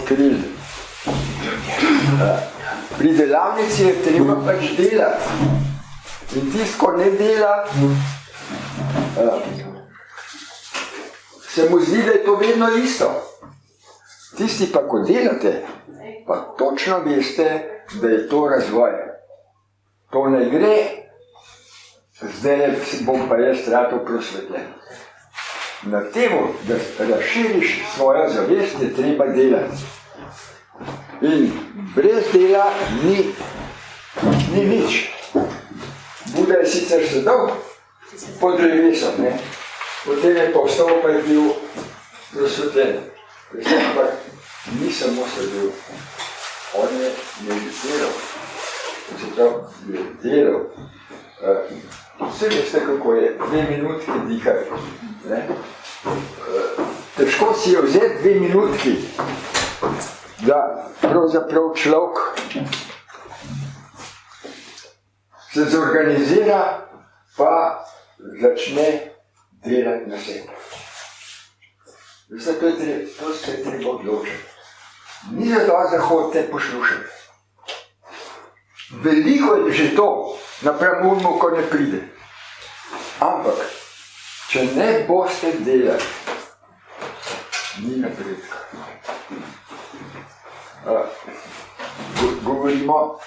odkrili. Pri delavnici je treba pač delati. In tisto, ko ne dela, se mu zdi, da je to vedno isto. Tisti pa, ko delate, pa točno veste, da je to razvoj. To ne gre, zdaj bom pa jaz ratal prosvetljen. Na temu, da razširiš svojo zavest, je treba delati. In brez dela ni nič. Buda je sicer sedel pod drevesom, ne? Potem je postal, pa je bil prosvetljen. Ampak ni samo sedel. On je meditiral. Zato je delal. Vse veste, kako je 2 minutki dihati. Težko si je vzeti 2 minutki, da pravzaprav človek se zorganizira, pa začne delati na sebi. Veste, to se treba odločiti. Ni zato, da hodite poslušati. Veliko je že to, napram umu, ko ne pride. Ampak, če ne boste delati, ni napredka. Govorimo,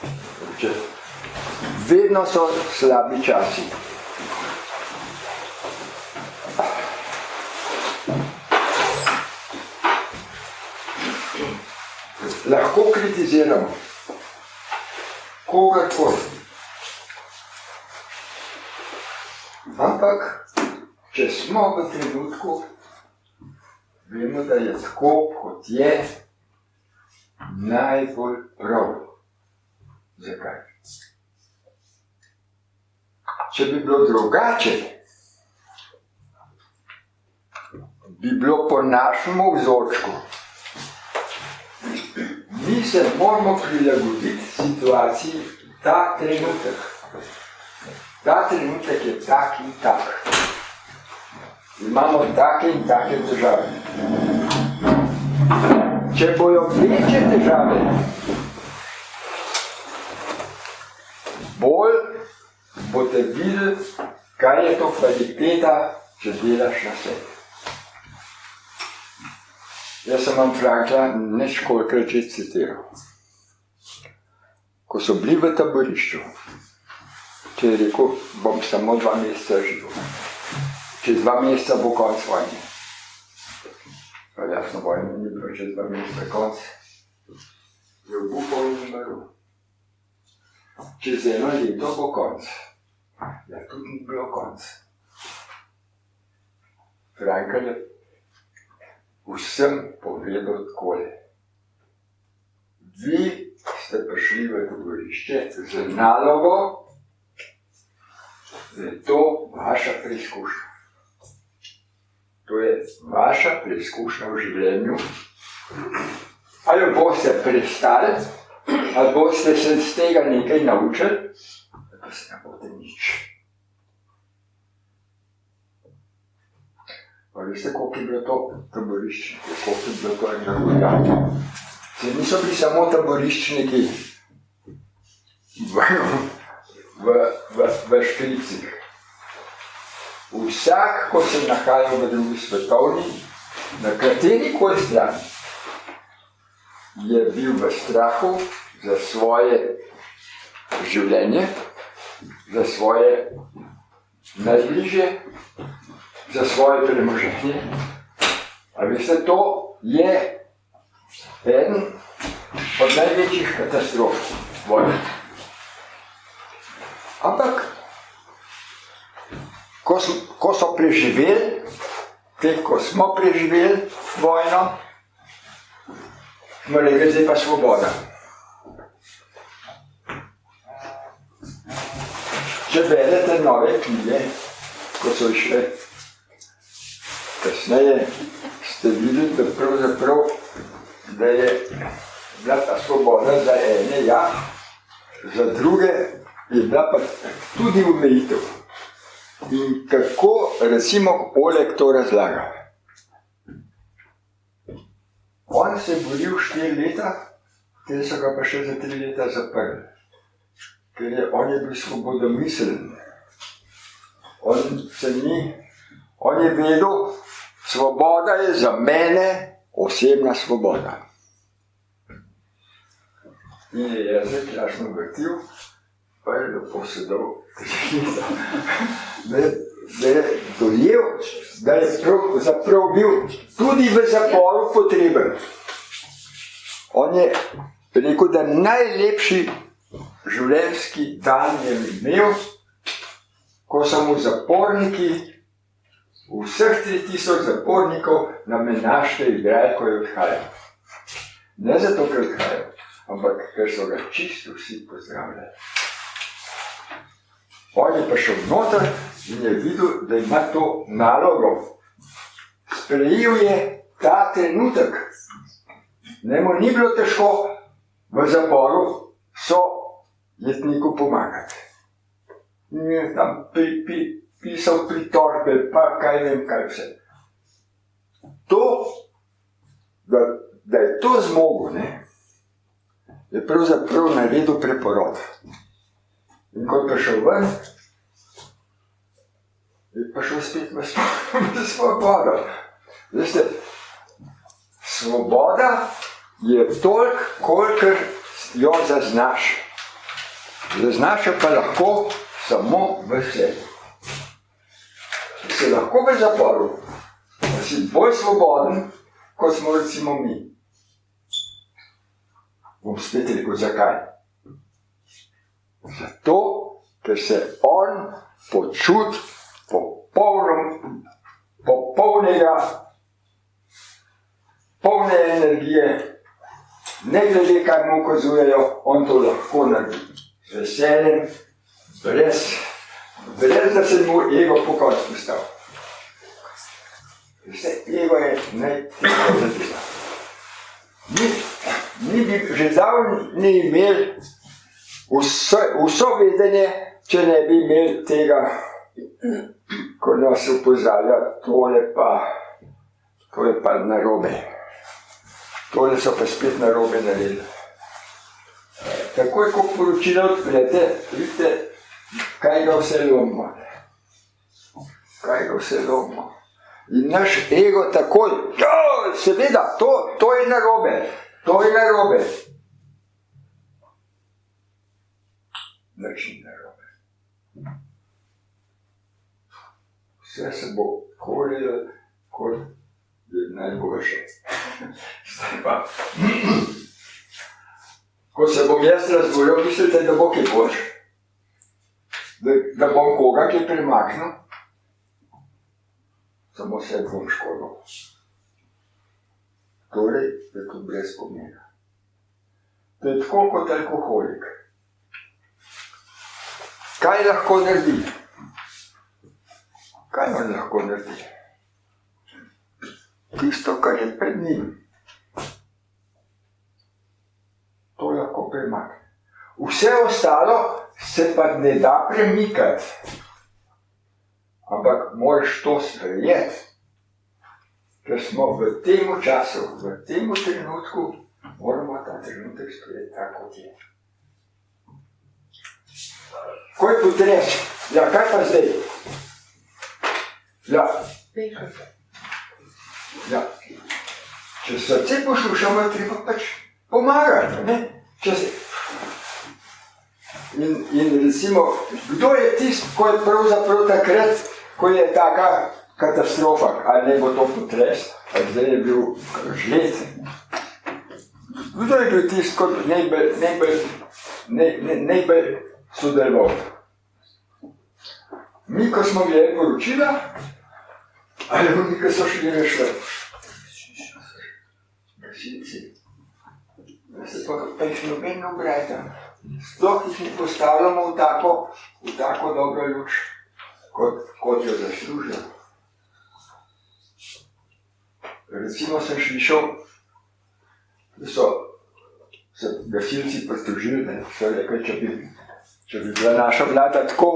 če vedno so slabi časi. Lahko kritiziramo kogarkoli. Ampak, če smo v trenutku, vemo, da je tako, kot je, najbolj prav. Zakaj? Če bi bilo drugače, bi bilo po našemu vzorčku. Mi se moramo prilagoditi situaciji ta trenutek. Ta trenutek je tak in tak. Imamo take in take težave. Če bojo večje težave, bolj boste videli, kaj je to kvaliteta, če delaš na sebi. Jaz sem vam Frankla neškolikrat že citiral. Ko so bili v taborišču, če je rekel, bom samo 2 meseca živel. Čez 2 meseca bo konc vojne. Pa jasno, vojne ni bilo čez 2 meseca konc. Je obupal in umrl. Čez 1 leto bo konc. Ja, tudi ni bilo konc. Frankl je vsem povedal takole. Vi ste prišli v taborišče z nalogo, da je to vaša preizkušnja. To je vaša preizkušnja v življenju. Ali boste prestali, ali boste se z tega nekaj naučili, pa se ne boste nič. Pa veste, koliko je bilo to taborišče, koliko je bilo to enako. Se niso bili samo taboriščniki v škricih. Vsak, ko se nahajal v drugi svetovni, na kateri koli strani, je bil v strahu za svoje življenje, za svoje najbližje, za svoje premoženje. A veste, to je eden od največjih katastrof vojne. Ampak, ko so preživeli, ko smo preživeli vojno, smo rekli, zdaj pa svoboda. Če berete nove knjige, ko so išle kasneje, ste videli, da pravzaprav, da je bila ta svoboda za ene, ja, za druge je bila pa tudi omejitev. In kako, recimo, Oleg to razlaga. On se je boril 4 leta, te so ga pa še za 3 leta zaprli. Ker on je bil svobodomiseln. On je vedel, svoboda je za mene osebna svoboda. In je jezik jasno vrtil, pa je lepo sedel, da je dojel, da je zaprav bil tudi v zaporu potreben. On je rekel, da najlepši življenjski dan je imel, ko so mu zaporniki, vseh 3000 zapornikov na menašte igrali, ko je odhajal. Ne zato, ker je odhajal, ampak ker so ga čisto vsi pozdravljali. On je pa šel noter in je videl, da ima to nalogo. Sprejel je ta trenutek. Njemu ni bilo težko v zaporu jetniku pomagati. In je tam pisal pritožbe, pa kaj vem, kaj vse. To, da je to zmogel, je pravzaprav naredil preporod. In ko je prišel ven, je prišel spet v svobodo. Veste, svoboda je toliko, kolikor jo zaznaš. Zaznaš jo pa lahko samo v sebi. Si lahko v zaporu, da si bolj svoboden, kot smo recimo mi. Bom spet rekel, zakaj? Zato, ker se on počuti polne energije, ne glede, kaj mu ukazujejo, on to lahko naredi. Z veseljem, brez da se mu ego pokonc postav. Ego je najtežja zadeva. Mi bi že zdavnaj ne imeli vso vedenje, če ne bi imeli tega, ko nas opozarja, to je pa narobe. Tole so pa spet narobe naredili. Takoj, ko poročilo odprete, vidite, kaj ga vse lomimo. Kaj ga vse lomimo. In naš ego takoj, seveda, to je narobe, to je narobe. Nič ni narobe. Vse se bo korilo, kot je najboljše. Zdaj pa, ko se bom jaz razbolel, mislite, da bo kaj boljš? Da bom koga kaj premaknil? Samo se bom škodil. Torej, je to brez pomena. To je tako kot alkoholik. Kaj lahko naredi? Kaj on lahko naredi? Tisto, kar je pred njim. To lahko premakne. Vse ostalo se pa ne da premikati. Ampak moraš to sprejeti. Ker smo v tem času, v tem trenutku, moramo ta trenutek sprejeti tako, kot je. Ko je potres? Ja, kaj pa zdaj? Ja. Če srce poslušamo, je treba pač pomagati, ne? In recimo, kdo je tist, ko je pravzaprav takrat, ko je taka katastrofa, ali ne bo to potres, ali zdaj je bil žled. Kdo je bil tist, ko najbolj sodeloval? Mi, ko smo gledali poročila, ali oni, ko so šli rešli? Gasilci. Da se pa jih noben ne obrajta. Sploh jih ne postavljamo v tako dobro luč, kot jo zaslužijo. Recimo sem slišal, da so se gasilci pritožili, da so rekli, če bi bila naša vlada tako,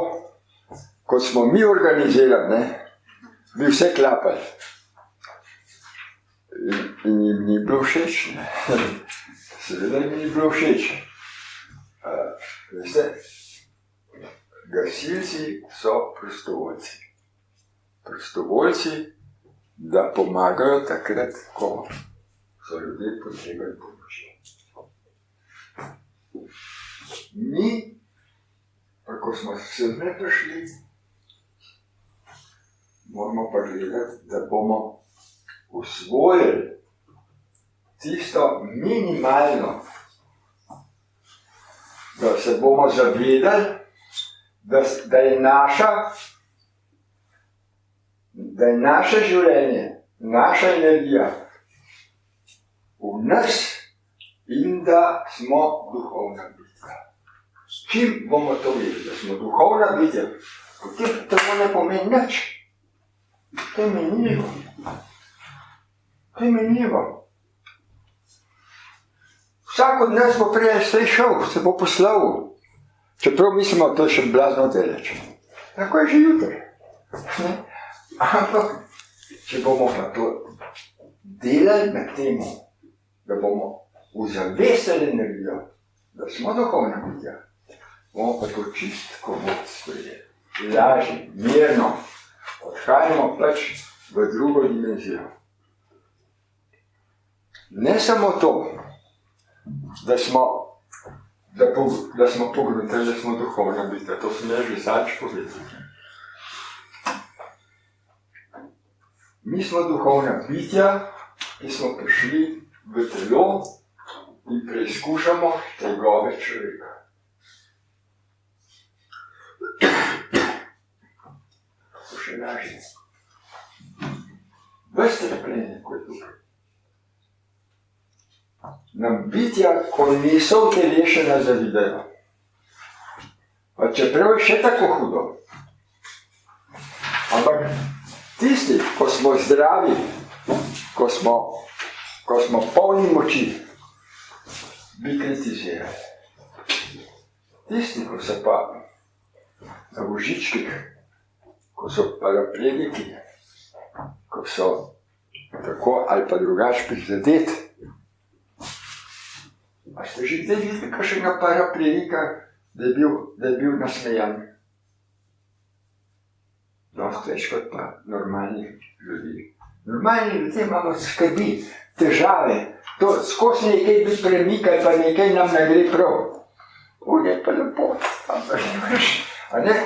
kot smo mi organizirali, bi vse klapali. In jim ni bilo všeč. Seveda jim ni bilo všeč. Veste, gasilci so prostovoljci. Prostovoljci, da pomagajo takrat, ko so ljudje potrebali pomoči. Mi, pa ko smo se ne prišli, moramo pa gledati, da bomo usvojili tisto minimalno, da se bomo zavedali, da je naše življenje, naša energija v nas in da smo duhovna bitja. Čim bomo to videli, da smo duhovna bitja, potem to ne pomeni nič. To je menljivo. To je menljivo. Vsak od nas bo prej šel, se bo poslal. Čeprav mislimo, to je še blazno deleč. Tako je že jutri. Ampak, če bomo pa to delali na temu, da bomo uzavestili energijo, da smo duhovna bitja, bomo pa to čist komod sprejeli. Lažje, mirno, odhajamo pač v drugo dimenzijo. Ne samo to, da smo pogruntali, da smo duhovna bitja, to sem že zadnjič povedal. Mi smo duhovna bitja, ki smo prišli v telo in preizkušamo tegove človeka. To še lažje. Ves trpljenje, ko je tukaj. Nam bitja, ko niso utelešena, zavidajo. Pa čeprav je še tako hudo. Ampak tisti, ko smo zdravi, ko smo polni moči, bi kritizirali. Tisti, ko so pa na vožičkih, ko so paraplegiki, ko so tako ali pa drugače prizadeti. A ste že zdaj videli kakšnega paraplegika, da je bil nasmejan? Dosti več kot pa normalnih ljudi. Normalni ljudje imamo skrbi, težave, to skozi nekaj bi premikali, pa nekaj nam ne gre prav. On je pa lepo, a ne?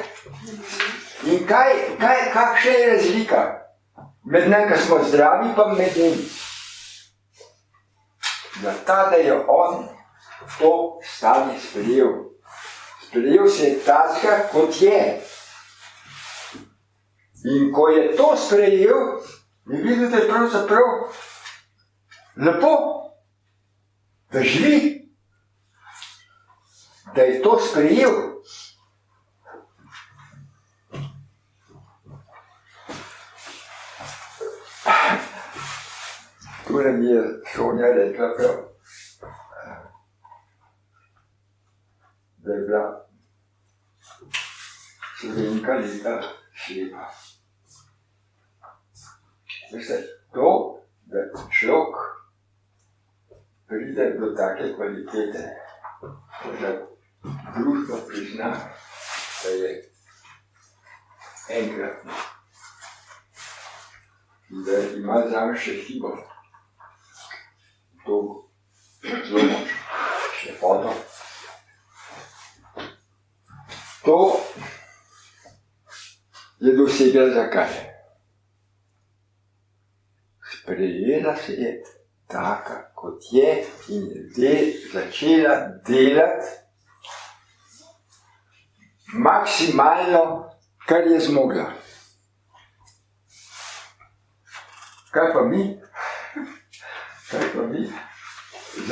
In kakšna je razlika med nam, ko smo zdravi, pa med njim? Da je on to stanje sprejel. Sprejel se je takega, kot je. In ko je to sprejel, je videl, da je pravzaprav lepo, da živi, da je to sprejel. Tule mi je Sonja rekla prav, da je bila Slovenka leta slepa. Veste, to, da človek pride do take kvalitete, da družba prizna, da je enkratno in da ima zame še hibo. To zelo moč, lepoto. To je dosegla zakaj? Sprejela se je taka, kot je in je začela delati maksimalno, kar je zmogla. Kaj pa mi? Za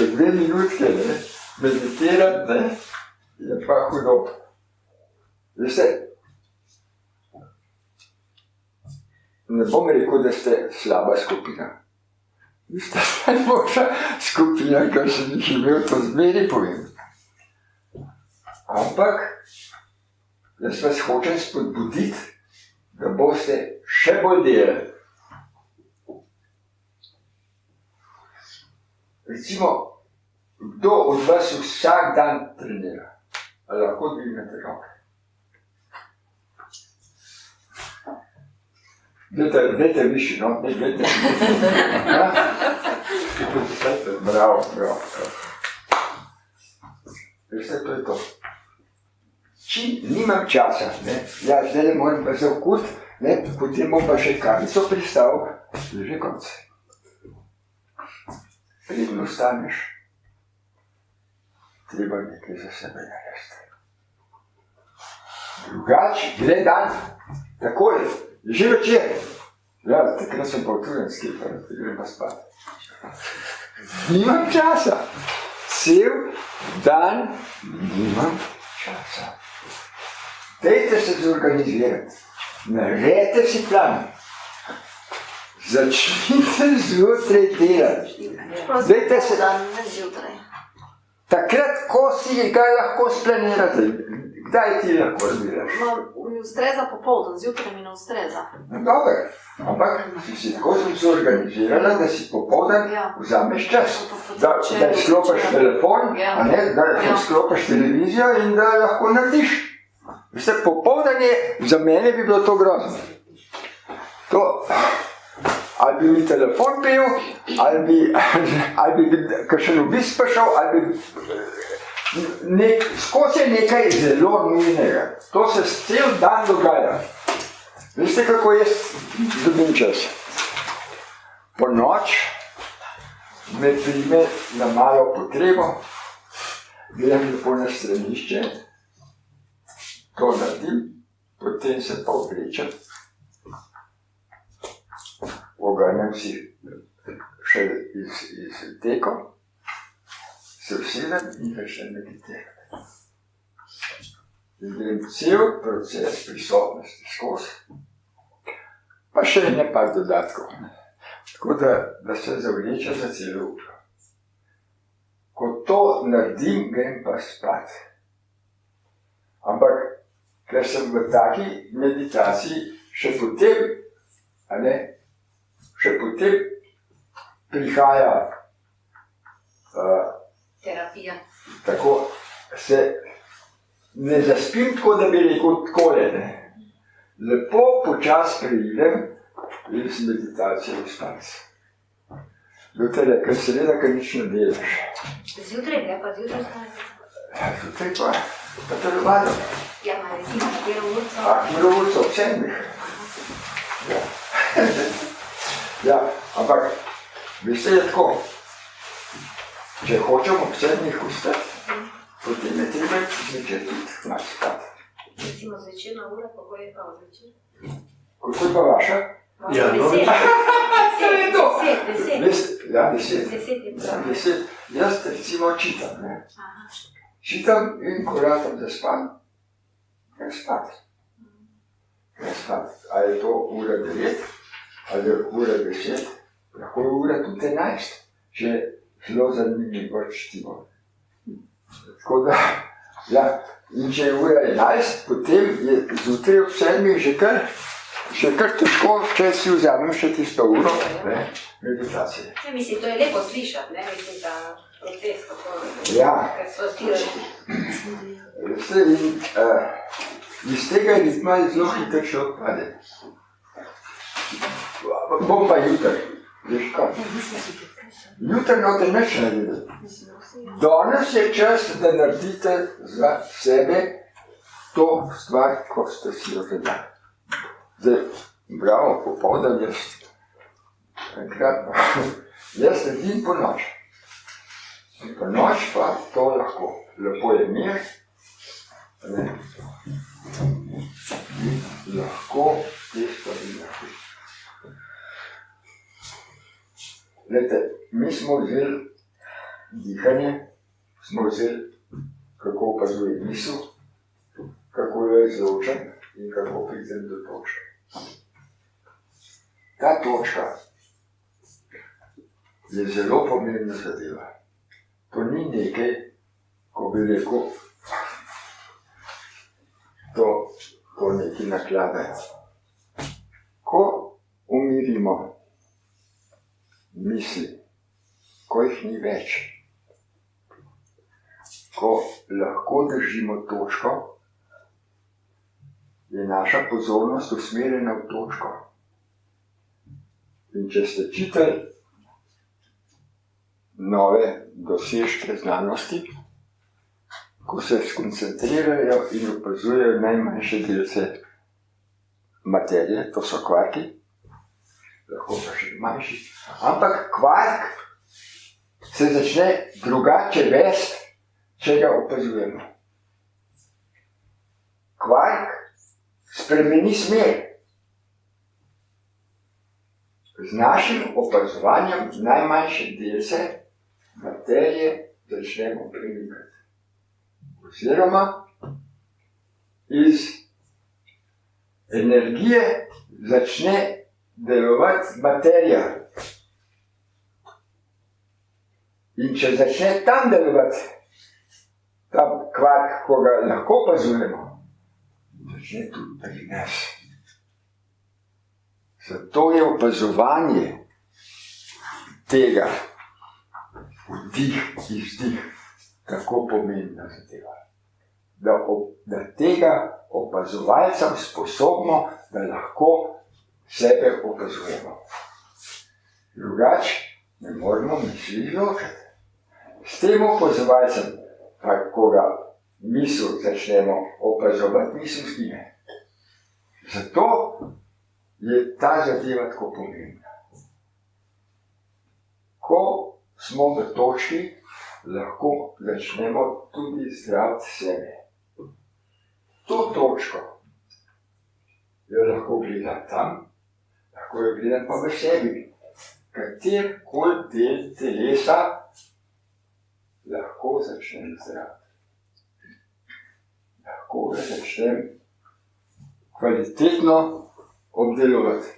2 minutke, meditirati, je pa hudo. Veste, ne bom rekel, da ste slaba skupina. Vi ste najboljša skupina, kar sem jih imel, to zmeri povem. Ampak, jaz vas hočem spodbuditi, da boste še bolj delali. recimo, kdo od vas vsak dan trenira? Ali lahko dvignete roke? Dajte višji, no? Dajte višji. Bravo. Veste, to je to. Čim nimam časa, ja, zdaj moram pa zavkut, potem bom pa še kavico pristavil, že konc. Predno staneš, treba nekaj za sebe narediti. Drugač, gre dan, takoj, že večer. Ja, takrat sem pa utrujen skipar, grem pa spat. Nimam časa. Cel dan nimam časa. Dajte se zorganizirati, naredite si plan, začnite zjutraj delati. Dajte se... Takrat, ko si ga lahko splanirate, kdaj ti lahko delaš? Mi ustreza popoldan, zjutraj mi ne ustreza. Dober, ampak si tako zorganizirala, da si popoldan vzameš čas. Da sklopiš telefon, da sklopiš televizijo in da lahko narediš. Veste, popoldan je, za mene bi bilo to grozno. To, ali bi mi telefon pil, ali bi kakšen obisk prišel, ali bi skozi nekaj zelo nujnega. To se cel dan dogaja. Veste, kako jaz dobim čas? Po noč me prime na malo potrebo, grem lepo na stranišče, to naredim, potem se pa oblečem, oganem si še iz teko, se usedem in začnem meditirati. In grem cel proces prisotnosti skozi, pa še nekaj dodatkov. Tako da se zavlečem za celo uro. Ko to naredim, grem pa spat. Ampak, ker sem v taki meditaciji, še potem prihaja terapija. Tako se ne zaspim tako, da bi rekel takole. Lepo počas preidem iz meditacije v spanc. Zjutraj, ker seveda, ker nič ne delaš. Zjutraj gre pa zjutraj stanete? Zjutraj pa telovadam. Ja, ma recimo, katero urco? Katero urco, ob 7. Ja, ampak, veste, je tako. Če hočemo ob 7 vstati, potem je treba zvečer tudi malo spati. Recimo zvečerna ura, kako je pa zvečer? Kako je pa vaša? Ja, 10. Ja, 10. Jaz recimo čitam, Čitam in ko ratam zaspan, grem spat. A je to ura 9, ali je ura 10, lahko je ura tudi 11, če zelo zanimivo čtimo. Tako da, ja, in če je ura 11, potem je zjutraj ob 7 že kar težko, če si vzamem še tisto uro meditacije. Mislim, to je lepo slišati, mislim, da proces, Ja. ker so stirali. Iz tega ritma je zelo hitro človek pade. Bom pa jutri, veš kaj? Jutri noter nič ne videti. Danes je čas, da naredite za sebe to stvar, ko ste si jo zadali. Zdaj, bravo, popoldan jaz. Enkrat, jaz naredim po noč. Po noč pa to lahko. Lepo je mir. Lahko te stvari narediš. Glejte, mi smo vzeli dihanje, smo vzeli, kako opazuje misel, kako jo izločam in kako pridem do točke. Ta točka je zelo pomembna zadeva. To ni nekaj, ko bi rekel, to nekaj nakladajo. Ko umirimo misli ko jih ni več, ko lahko držimo točko, je naša pozornost usmerjena v točko. In če ste čitali nove dosežke znanosti, ko se skoncentrirajo in opazujejo najmanjše delce materije, to so kvarki, lahko pa še manjši, ampak kvark se začne drugače vesti, če ga opazujemo. Kvark spremeni smer. Z našim opazovanjem najmanjše delce materije začnemo premikati. Oziroma iz energije začne delovati materija. In če začne tam delovati, tam kvark, ko ga lahko opazujemo, začne tudi pri nas. Zato je opazovanje tega vdih, izdih tako pomembna zadeva. Da tega opazovalca sposobno, da lahko sebe opazujemo. Drugače ne moremo misli izločiti. S tem opazovalcem, pa ko ga misel začnemo opazovati, misel zgine. Zato je ta zadeva tako pomembna. Ko smo v točki, lahko začnemo tudi zdraviti sebe. To točko jo lahko gledam tam, lahko jo gledam pa v sebi. Katerkoli del telesa lahko začnem zdraviti. Lahko ga začnem kvalitetno obdelovati.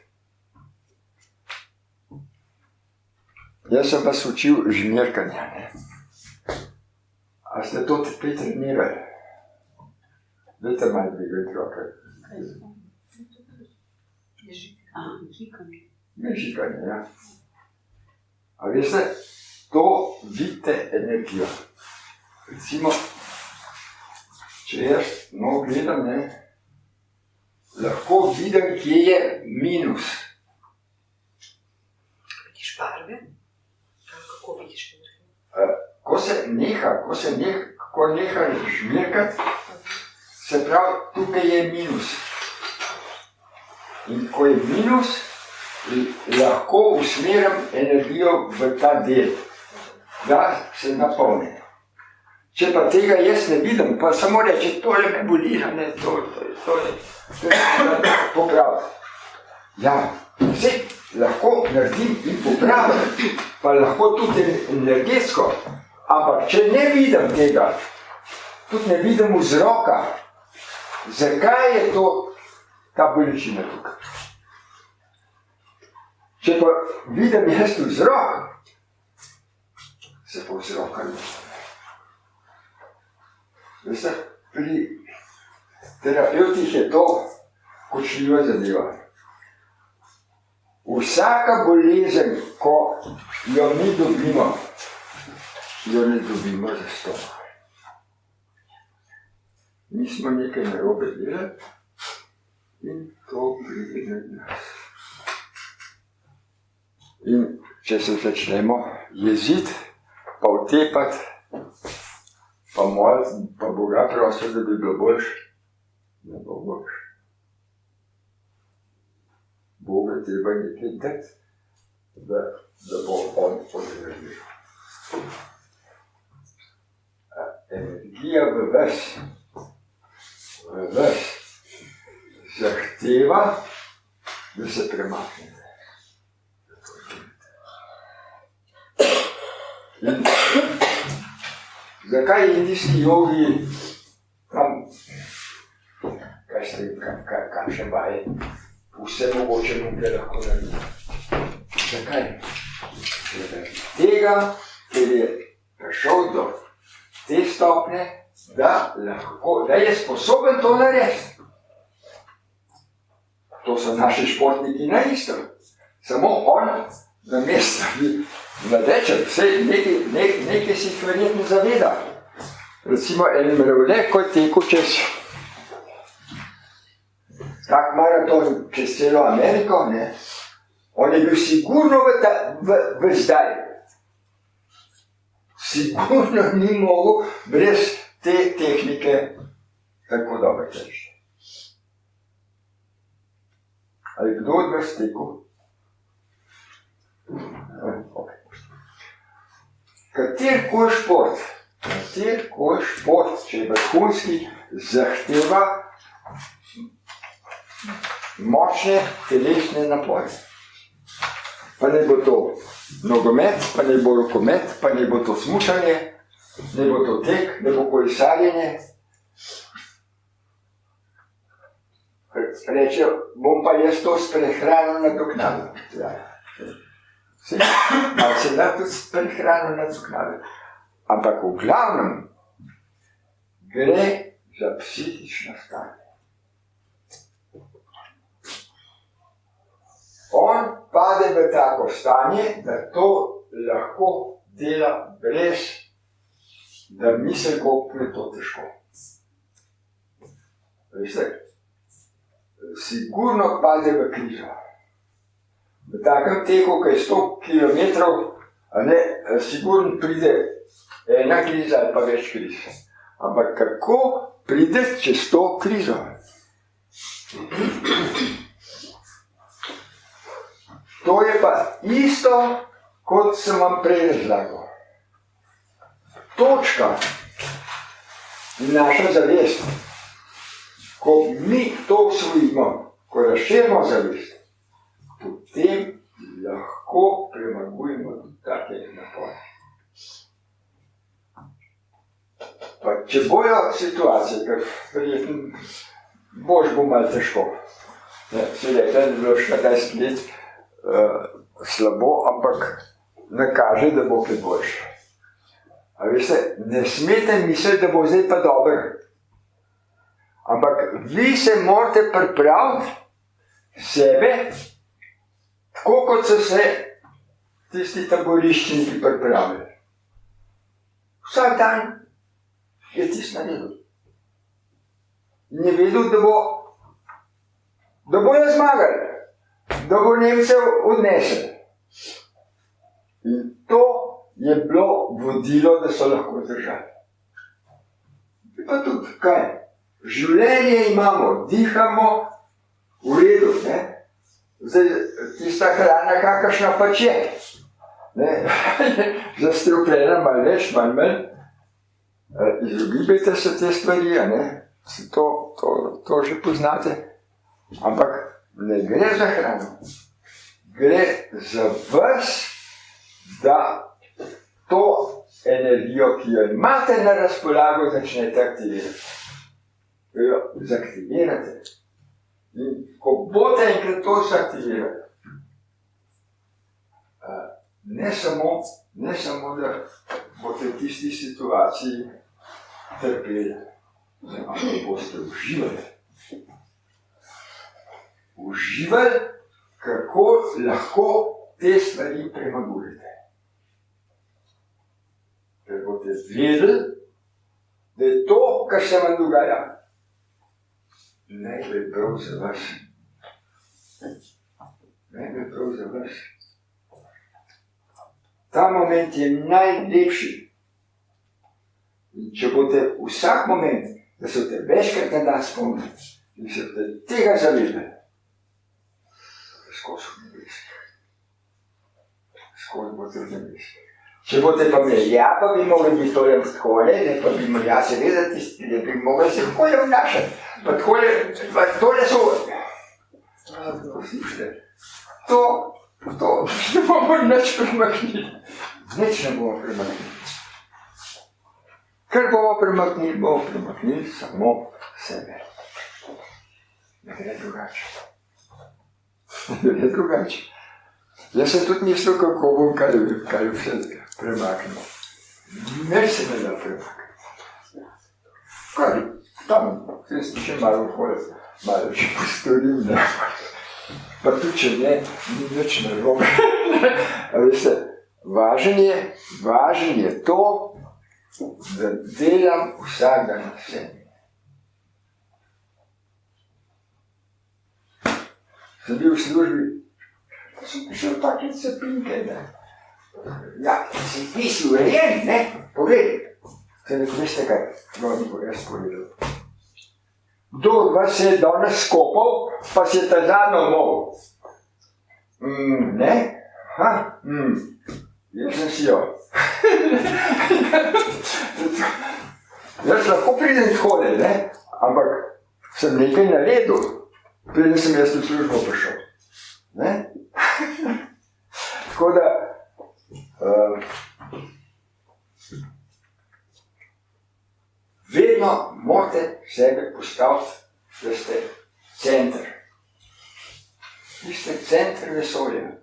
Jaz sem vas učil žmerkanja, ne? A ste to tudi trenirali? Dajte malo dvigati roke. Žikanje, ja. A veste, to vidite energijo. Recimo, če jaz gledam, ne, lahko vidim, kje je minus. Vidiš barve? Kako vidiš energijo? Ko neha žmirkati, se pravi, tukaj je minus. In ko je minus, lahko usmerim energijo v ta del, da se napolni. Če pa tega jaz ne vidim, pa samo reči, tole me boli, ne, to je popraviti. Ja, vse lahko naredim in popravim, pa lahko tudi energetsko, ampak če ne vidim tega, tudi ne vidim vzroka, zakaj je to ta bolečina tukaj. Če pa vidim jaz vzrok, se pa vzroka ne vidim. Veste, pri terapeutih je to kočljiva zadeva. Vsaka bolezen, ko jo mi dobimo, jo ne dobimo za ston. Mi smo nekaj narobe delali in to pride na nas. In če se začnemo jeziti, pa utepati, pa moliti, pa Boga prositi, da bi bilo boljše, ne bo boljše. Boga treba nekaj dati, da bo on odreagil. Energija v vas zahteva, da se premaknete. In zakaj indijski jogi tam, kakšne vaje, vse mogoče nekaj lahko naredi? Zakaj? Tega, ker je prišel do te stopnje, da je sposoben to narediti. To so naši športniki na isto. Samo on, namesto bi Mladeček, vse nekaj si jih verjetno zaveda. Recimo en mrevle, ko je tekel čez tak maraton čez celo Ameriko, ne, on je bil sigurno v zdaj. Sigurno ni mogel brez te tehnike tako dobro teči. Ali kdo od vas tekel? Okay. Katerikoli šport, če je vrhunski, zahteva močne telesne napore. Pa ne bo to nogomet, pa ne bo rokomet, pa ne bo to smučanje, ne bo to tek, ne bo kolesarjenje. Reče, bom pa jaz to s prehrano nadoknadil. Ja. Malo se da tudi s prehrano nadoknadil. Ampak v glavnem gre za psihično stanje. On pade v tako stanje, da to lahko dela brez, da misli, koliko je to težko. Veste, sigurno pade v krizo. V takem teku, ki je 100 kilometrov, sigurno pride ena kriza ali pa več kriz. Ampak kako pride čez to krizo? To je pa isto, kot sem vam prej razlagal. Točka, naša zavest, ko mi to usvojimo, ko razširimo zavest, potem lahko premagujemo tudi take napore. Pa če bojo situacije, ker verjetno boš bo malo težko. Se rekla, da je bilo 14 let slabo, ampak ne kaže, da bo kaj boljše. A veste, ne smete misliti, da bo zdaj pa dobro. Ampak vi se morate pripraviti sebe, tako kot so se tisti taboriščniki pripravili. Vsak dan je tisto naredil. In je vedel, da bojo zmagali, da bo Nemcev odnesel. In to je bilo vodilo, da so lahko zdržali. Pa tudi kaj? Življenje imamo, dihamo, v redu, ne? Zdaj, tista hrana, kakršna pač je. Zastrupljena, malo več, malo manj. Izogibajte se te stvari, ne? To že poznate. Ampak ne gre za hrano. Gre za vas, da to energijo, ki jo imate na razpolago, začnete aktivirati. Jo zaktivirate. In ko boste enkrat to zaktivirati, ne samo, da boste v tisti situaciji trpeli, ampak boste uživali. Uživali, kako lahko te stvari premagujete. Ker boste vedeli, da je to, kar se vam dogaja, najprej prav za vas. Najprej prav za vas. Ta moment je najlepši. In če boste vsak moment, da se boste večkrat na dan spomnili in se boste tega zavedali, skozi v nebesih. Skozi boste v nebesih. Če boste pa imeli, ja, pa bi mogli biti tole takole, ne, pa bi imeli, ja, seveda tisti, da bi mogli se takole vnašati. Pa tole so... Poslušajte, to ne bomo nič premaknili. Nič ne bomo premaknili. Ker bomo premaknili samo sebe. Ne gre drugače. Ne gre drugače. Jaz sem tudi mislil, kako bom kaj vse premaknil. Ne se ne da premakniti. Kaj, tam, še malo hoditi, malo še postorim, ne. Pa tudi, če ne, ni nič narobe. A veste, Važen je to, da delam vsak dan na sebi. Sem bil v službi, pa sem prišel take cepinke, ne. Ja, sem pisal urejen, ne, pogled. Sem rekel, veste kaj, no, bo jaz povedal. Kdo od vas se je danes skopal, pa se je ta dan domov? Ne? Jaz sem si jo. Jaz lahko pridem takole, ne? Ampak sem nekaj naredil, preden sem jaz v službo prišel. Ne? Tako da, vedno morate sebe postaviti, da ste center. Vi ste center vesolja.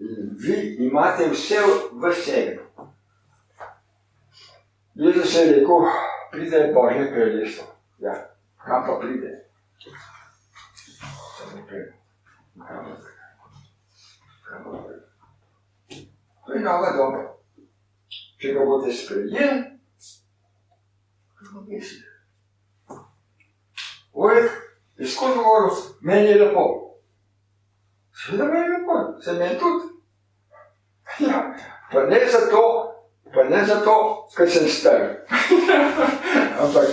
In vi imate vse v sebi. Jezus je rekel, pride Božje kraljestvo. Ja, kam pa pride? To je nova doba. Če ga boste sprejeli, Orek je skozi govoril, meni je lepo. Seveda meni je lepo, se meni tudi. Ja, pa ne zato, ker sem star. Ampak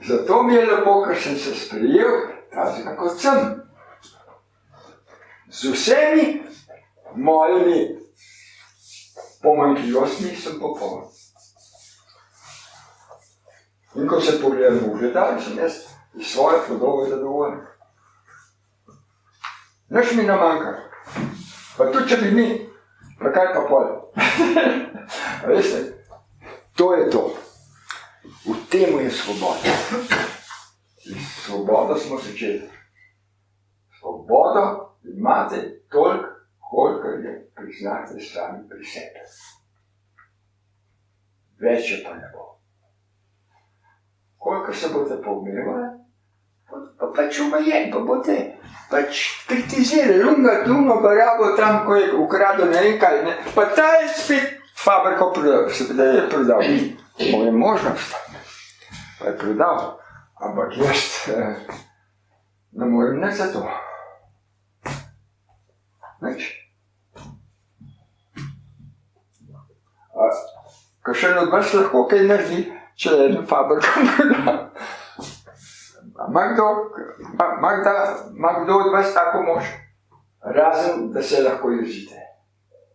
zato mi je lepo, ker sem se sprejel, takega kot sem. Z vsemi mojimi pomanjkljivostmi sem popoln. In ko se pogledam v ogledalo, sem jaz iz svoje podobe zadovoljen. Nič mi ne manjka. Pa tudi, če bi mi, pa kaj pa pol. A veste, to je to. V temu je svoboda. In svobodo smo začeli. Svobodo imate toliko, kolikor je priznate sami pri sebi. Več je pa ne bo. Koliko se boste pomevali, pa pač omejen, pa boste pač kritizirali, lunga, barabo tam, ko je ukradel ne vem kaj, ne. Pa ta je spet fabriko prodal, se da je prodal. To je možnost, pa je prodal, ampak jaz ne morem nič za to. Nič. Kakšen od vas lahko kaj naredi, če je eno fabriko prodal. Ima kdo od vas tako moč? Razen, da se lahko jezite.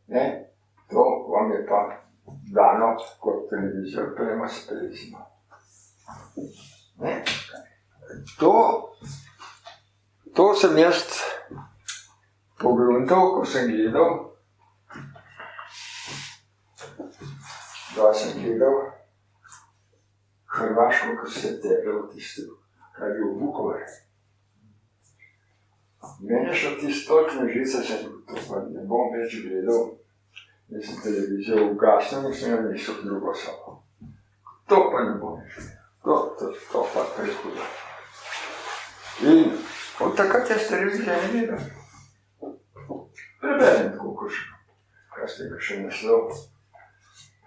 Ne? To vam je pa dano kot televizijo, prema se televizima. Ne? To sem jaz pogruntal, ko sem gledal. Da sem gledal Hrvaško, ko se je teglo v tistem, kar je v Vukovar. Meni je šel tisto točno žica, to pa ne bom več gledal. Jaz sem televizijo ugasnil in sem jo nesel v drugo sobo. To pa ne bom več gledal. To pa kaj hudo. In od takrat jaz televizije ne gledam. Preberem tako košno. Kaj ste ga še naslov?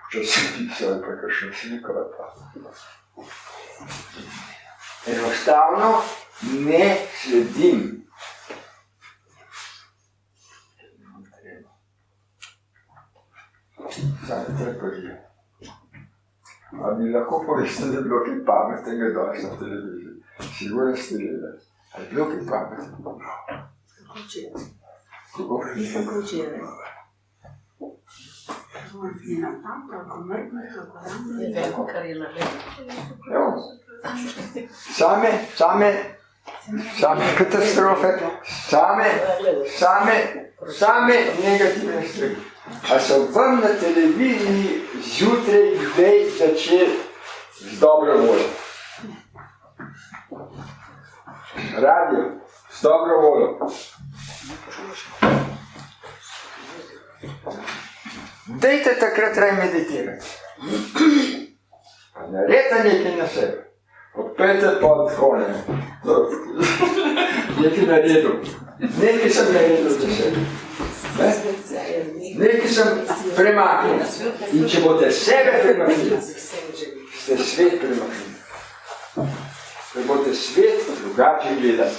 Če se pisal, pa kakšno sliko, pa. Enostavno ne sledim. Saj ne prepožije. A mi lahko poveste, da je bilo kaj pametnega danes na televiziji. Sigurno ste gledali. A je bilo kaj pametnega? Kako včeraj? Kako včeraj? Kako včeraj? Je veliko, kar je naredilo. Same katastrofe, same negativne stvari. A so vam na televiziji zjutraj kdaj začeli z dobro voljo? Radio, z dobro voljo. Dajte takrat raj meditirati. Naredite nekaj na sebe. Odpejte pod kone. Nekaj naredil. Nekaj sem naredil za sebe. Ne? Nekaj sem premaknil. In če boste sebe premaknili, ste svet premaknili. Ker boste svet drugače gledali.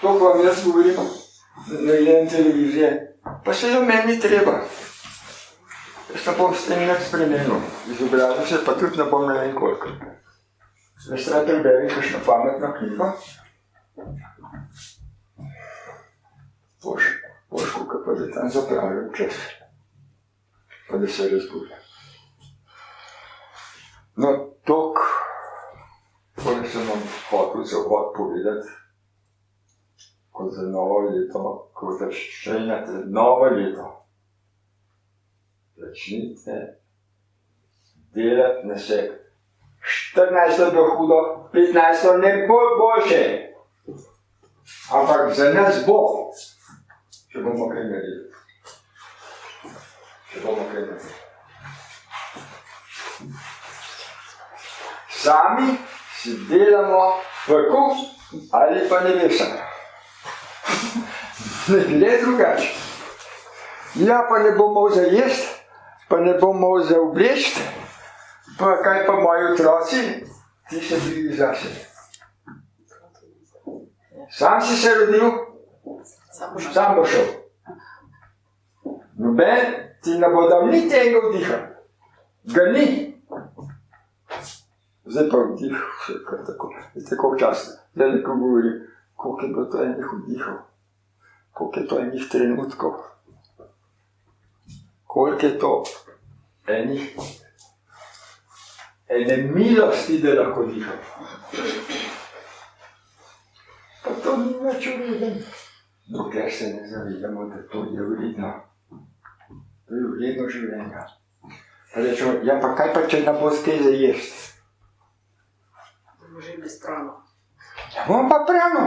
To, ko vam jaz govorim, ne gledam televizije, pa se za meni ni treba. Jaz ne bom s tem nič spremenil. Izobrazil se, pa tudi ne bom ne vem koliko. Jaz rad preberem kakšno pametno knjigo. Boš, koliko pa da tam zapravljam čas. Pa da se razbudim. No, tok, ko sem vam hotel za uvod povedati, ko za novo leto, ko začnete novo leto, začnite delati na sebi. 14. bo hudo, 15. ne bo boljše. Ampak za nas bo, če bomo kaj naredili. Sami si delamo vrku ali pa nevesa. Ne gre drugače. Ja, pa ne bom mogel za jesti, pa ne bom mogel za oblečiti, pa kaj pa moji otroci, ti se brigi zase. Sam si se rodil, sam bo šel. Noben ti ne bo dal niti enega vdiha. Ga ni. Zdaj pa vdih, vse kar tako. Veste, koliko časa. Zdaj neko govori, koliko je bilo to enih vdihov. Koliko je to enih trenutkov. Koliko je to ene milosti, da lahko diham. Pa to ni več vreden. Dokler se ne zavedamo, da to je vredno. To je vredno življenja. Pa rečemo, ja pa kaj pa, če ne bo kaj za jesti? Da bo že bez prano. Ja bom pa prano.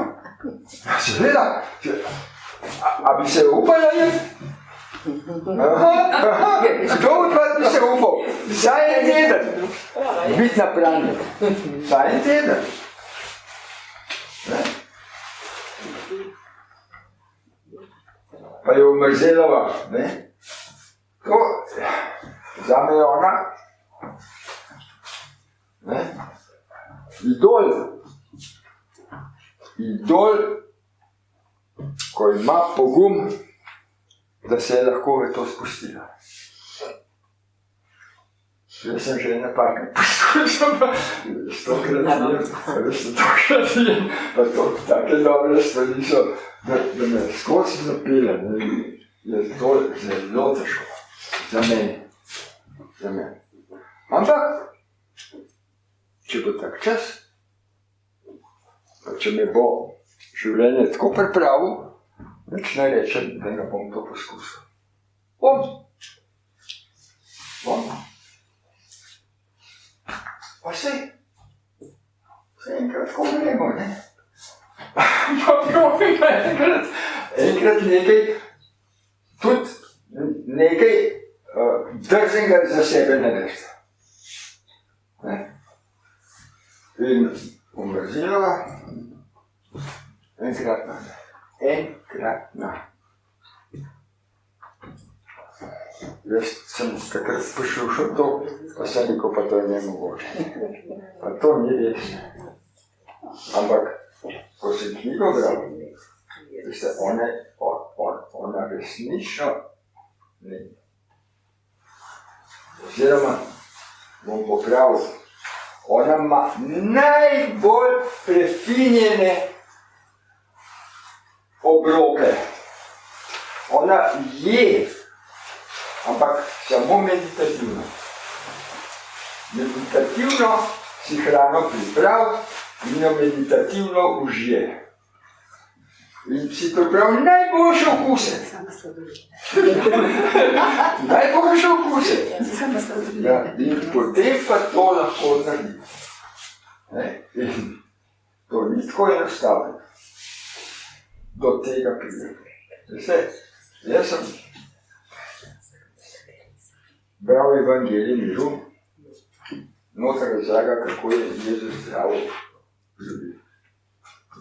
Seveda. A bi se upala jesti? Aha. Kdo od vas bi se upal? Vsaj en teden. Biti na pranju. Vsaj en teden. Pa je umrzelova, ne? To, zame je ona, ne? Idol, ko ima pogum, da se je lahko v to spustila. Jaz sem že napakaj poskušal, pa 100krat jem, pa to take dobre stvari so, da me skozi zapele, je to zelo težko. Za mene. Ampak, če bo tak čas, pa če me bo življenje tako pripravil, nič ne rečem, da ne bom to poskusil. Bom. Pa sej enkrat tako gremo, ne? Enkrat nekaj, tudi nekaj drznega za sebe narediti. In umrzila, enkratna. Jaz sem takrat poslušal to, pa sem rekel, pa to je nemogoče. Pa to ni res. Ampak, ko sem knjigo bral, veste, ona resnično ne. Oziroma, bom popravil, ona ima najbolj prefinjene obroke. Ona je, ampak samo meditativno. Meditativno si hrano priprav in jo meditativno užije. In si priprav najboljše okuse. Najboljše okuse. Ja, in potem pa to lahko naredi. In to ni tako enostavno. Do tega pride. Veste, jaz sem bral Evangelij miru, noter razlaga, kako je Jezus zdravil ljudi.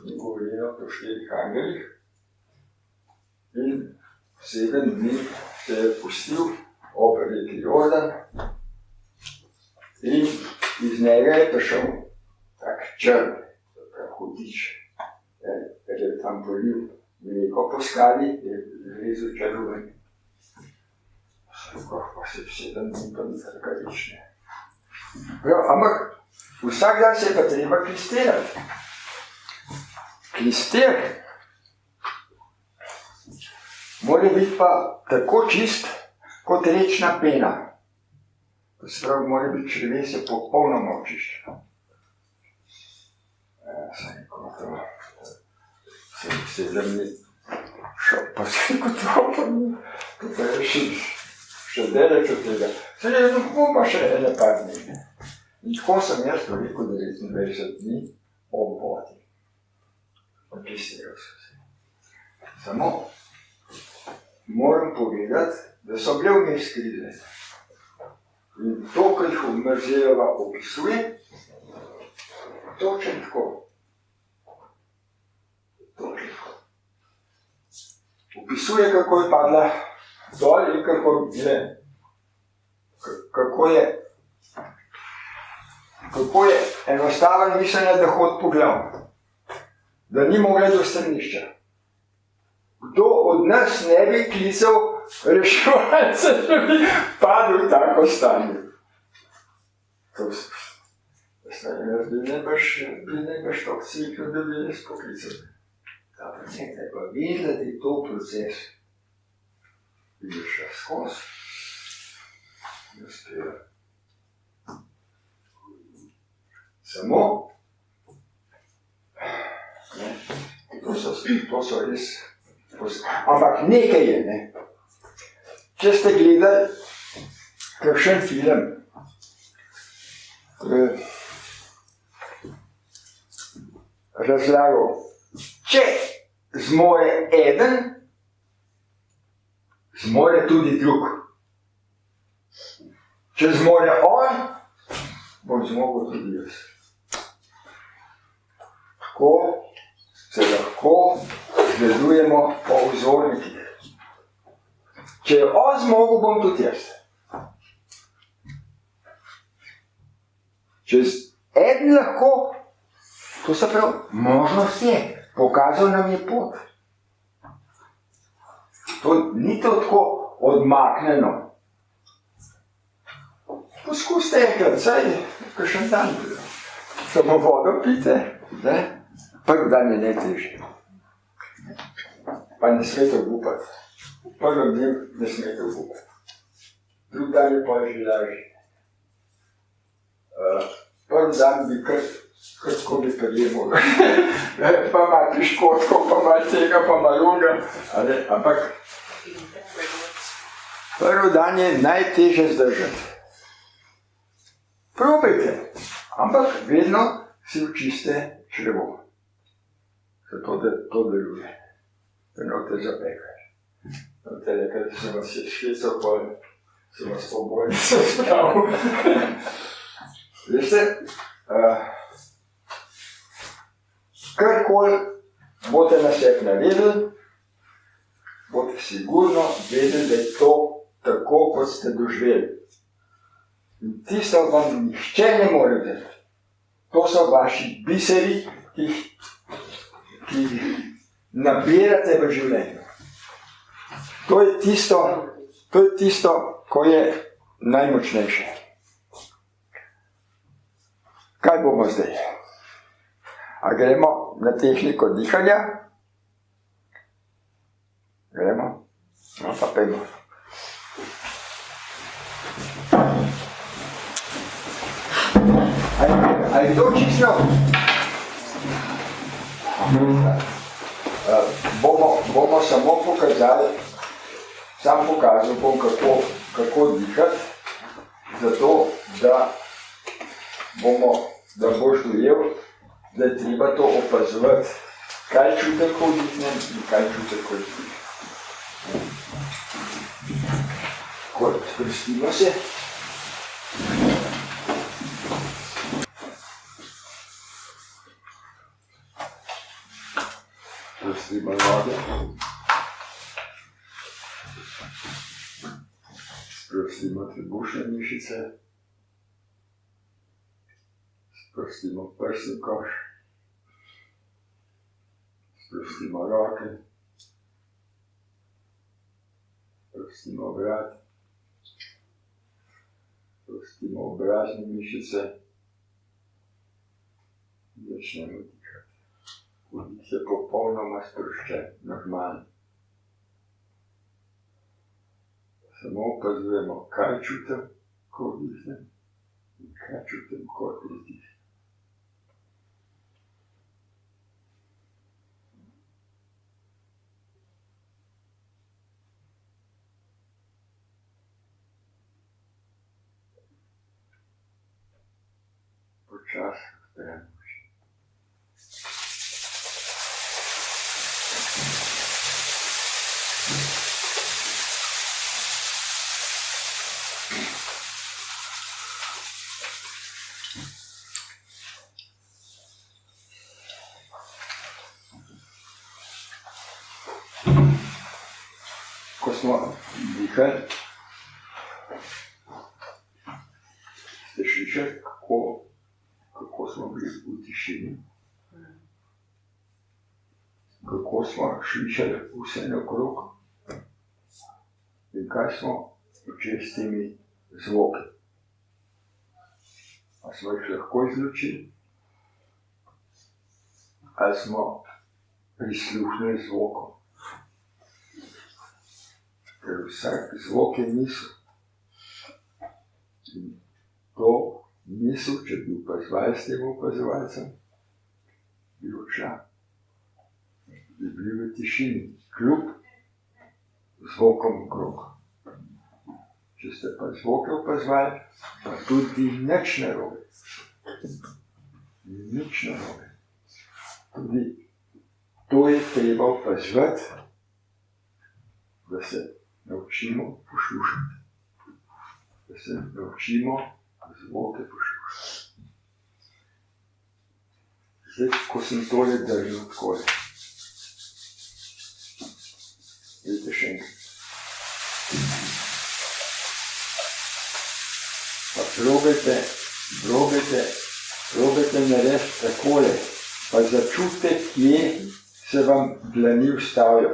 In govorijo o 4 angelih. In 7 dni se je pustil ob reki Jordan in iz njega je prišel tak črn, hudič, ker je tam polil mleko po skali, je zrezel črven. Pa se 7 dni pa ni trkavič, ne. Ampak vsak dan se je pa treba klistirati. Klistir mora biti pa tako čist kot rečna pena. To se pravi, mora biti črevesje popolnoma očiščeno. Sem 7 dni šel, pa se je kot to je še deleč od tega. Se je bom pa še ene par dni. In tako sem jaz toliko 29 dni ob vodi. Oklistiral sem se. Samo moram povedati, da so bile vmes krize. In to, kar jih Mrzejeva opisuje, točno tako. Točno tako. Opisuje, kako je padla dol in kako je enostaven mišljenje, da hod po glavu. Da ni mogla do stranišča. Kdo od nas ne bi klical reševalce, da bi padel v tako stanje? To ne baš tako cikl, da bi nas poklical. Da je pa videti to proces. Vidiš razkos. Samo to so res. Ampak nekaj je, ne. Če ste gledali kakšen film, razlagal, če zmore eden, zmore tudi drug. Če zmore on, bom zmogel tudi jaz. Tako se lahko zgledujemo po vzornikih. Če je on zmogel, bom tudi jaz. Če eden lahko, to se pravi, možnost je, pokazal nam je pot. To ni to tako odmaknjeno. Poskusite enkrat, saj kakšen dan bilo. Samo vodo pite, ne? Prvi dan je najtežji. Pa ne smete obupati. Prvi dan ne smete obupati. Drugi dan je pa že lažji. Prvi dan bi kar tako bi prejemal. Pa ima piškotko, pa ima tega, pa ima lunga. Ampak prvi dan je najtežje zdržati. Probajte, ampak vedno si očiste črevo. Zato, da to deluje. Da ne te zapekaš. Da te rekel, da se vas je švical, pa se vas po bolnici spravil. Veste, karkoli boste na sebi naredili, boste sigurno vedeli, da je to tako, kot ste doživeli. In tisto vam nihče ne more vzeti. To so vaši biseri, ki jih nabirate v življenju. To je tisto, ko je najmočnejše. Kaj bomo zdaj? A gremo na tehniko dihanja? Gremo? No pa pejmo. A je to čisto? Bomo samo pokazali, pokazal bom, kako dihati, zato da boš dojel, da je treba to opazovati, kaj čutek, ko vdihnem in kaj čutek, ko vdihnem. Sprostimo se. Sprostimo noge. Sprostimo trebušne mišice, sprostimo prsni koš, sprostimo roke, sprostimo vrat, sprostimo obrazne mišice in začnemo dihati. Vdih je popolnoma sproščen, normalen. Samo opazujemo, kaj čutim, ko vdihnem in kaj čutim, ko izdihnem. Počasi odpremo oči. Ko smo dihali, ste slišali, kako smo bili v tišini, kako smo slišali vse naokrog in kaj smo počeli s temi zvoki. Ali smo jih lahko izločili, ali smo prisluhnili zvokom. Ker vsak zvok je misel. In to misel, če bi opazovali s tem opazovalcem, bi odšla. Bi bili v tišini, kljub zvokom okrog. Če ste pa zvoke opazovali, pa tudi nič narobe. Nič narobe. Tudi to je treba opazovati, da se naučimo poslušati. Da se naučimo zvoke poslušati. Zdaj, ko sem tole držal takole, vidite še enkrat. Pa probajte narediti takole, pa začutite, kje se vam dlani ustavijo.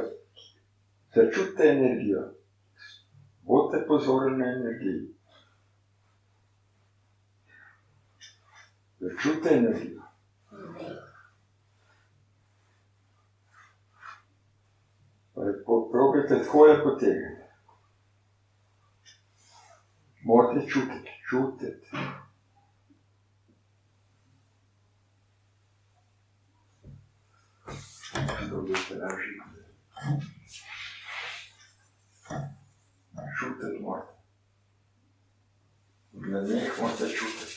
Začutite energijo. Bodite pozorni na energiji. Začutite energijo. Probajte takole potegniti. Morate čutiti. Probajte naživiti. Čutiti morate. Na njih morate čutiti.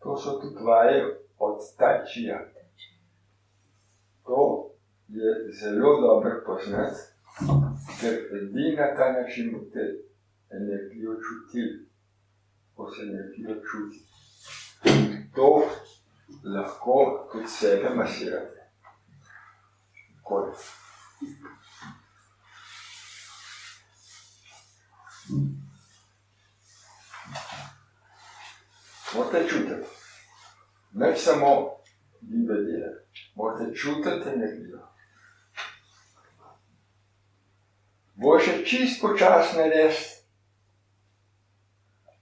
To so tudi vaje od tai čija. To je zelo dobro poznati, ker edini na ta način boste energijo čutili, ko se energijo čuti. To lahko tudi sebe masirate. Takole. Morate čutiti. Ne samo gibe delati. Morate čutiti energijo. Bo še čist počas narediti,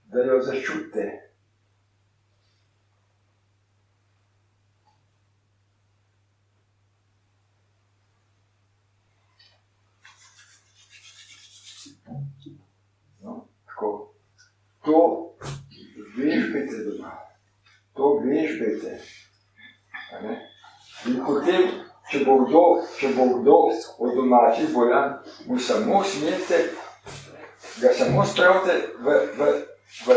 da jo začutite. No, tako. To vežbajte doma. To vežbajte. In potem, če bo kdo od domačih bolan, mu samo smete, ga samo spravite v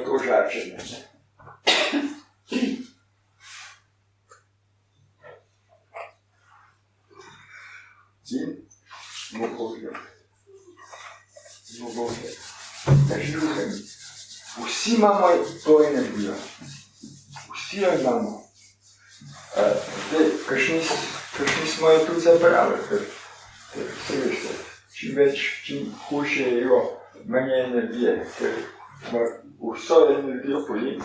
to žarčenje. in mogoče. Vsi imamo to energijo. Vsi jo imamo. Kakšni smo jo tudi zapravili, ker vse veste, čim več, čim hujše je jo, manj energije, ker vso energijo pojem.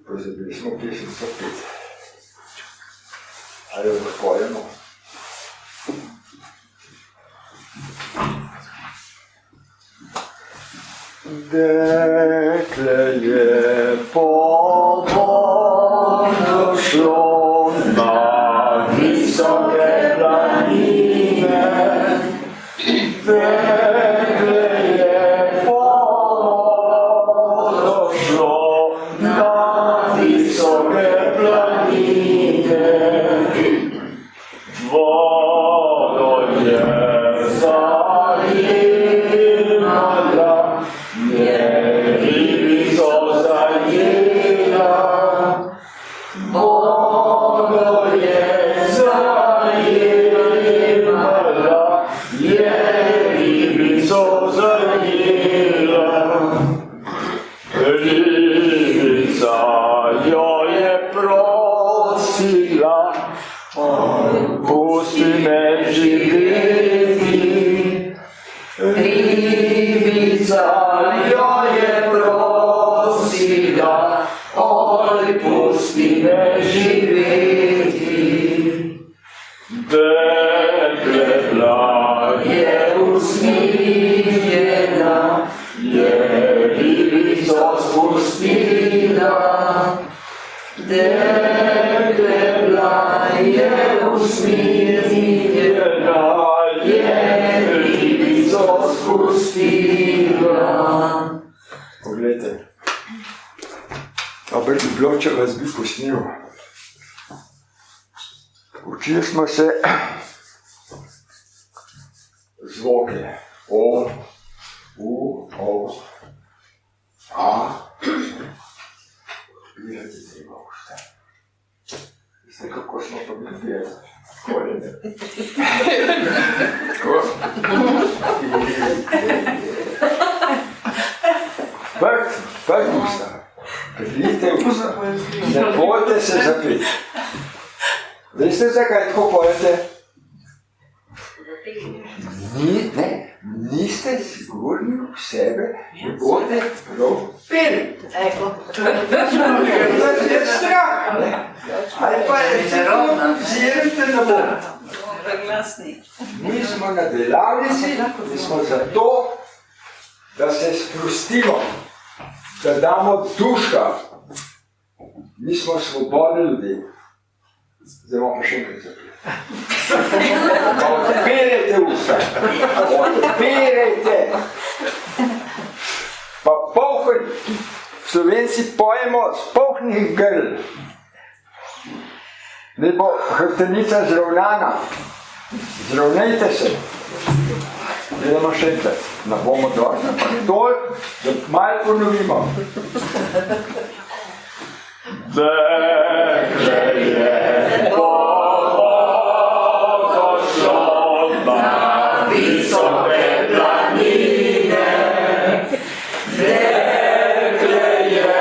Pozabili smo pesmico 5. Ali jo zapojemo? Dekle je po vodo šlo na visoke planine. Dekle je po vodo šlo na visoke planine. Vodo je zajemala, ribico zajela. Vodo je zajemala, ribico zajela. Ribica jo je prosila, pusti me živeti. Ribica jo je prosila, oj, pusti me živeti. Dekle bila je usmiljena, je ribico spustila. Dekle bila je usmiljena, je ribico spustila. Poglejte, dobro bi bilo, če vas bi posnil. Učili smo se zvoke. O, U, O, A. Odpirati treba usta. Veste, kako smo pa bili pijati? Koljene. Tako. Prt usta. Prijite usta. Ne bojte se zapeti. Veste, zakaj tako pojete? Niste sigurni v sebe, ne boste prav peli. Je strah, ne? Ali pa je celo zirite na Bog. Mi smo na delavnici, mi smo zato, da se sprostimo, da damo duša. Mi smo svobodni ljudje. Zdaj bomo pa še enkrat zapeli. Odpirajte usta. Odpirajte. Pa polhaj, Slovenci pojemo z polhnih grl. Da bo hrbtenica zravnana. Zravnajte se. Idemo še enkrat. Ne bomo dosti, ampak toliko, da malo ponovimo. Dekle je po vodo šlo na visoke planine. Dekle je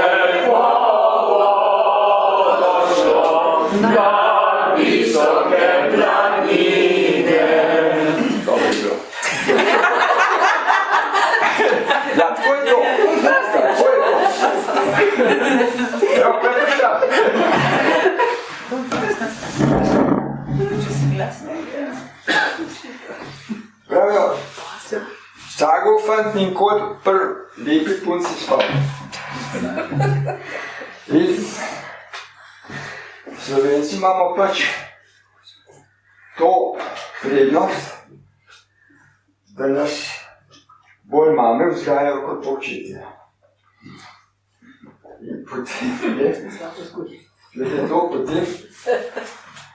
po vodo šlo na visoke planine. Dobro je bilo. Ja, tako je to. Tako je to. Evo, prepušta. Pravijo, Sagov fant nikoli pri lepi punci spal. In Slovenci imamo pač to prednost, da nas bolj mame vzgajajo kot očetje. In potem je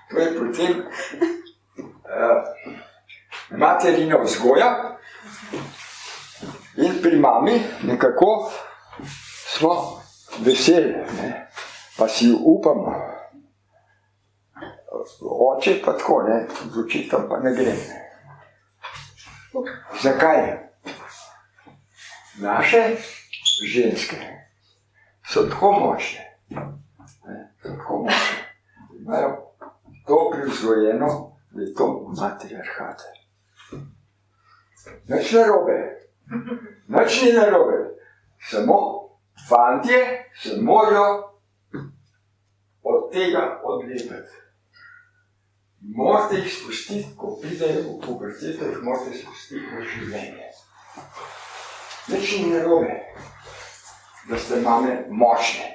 to je potem materina vzgoja in pri mami nekako smo veseli, ne? Pa si upamo, oče pa tako, ne, z očitom pa ne grem. Zakaj? Naše ženske so tako močne, so tako močne, imajo to privzgojeno, da je to matriarhat. Nič narobe, nič ni narobe, samo fantje se morajo od tega odlepiti. Morate jih spustiti, ko pridejo v puberteto, jih morate spustiti v življenje. Nič ni narobe, da ste mame močne.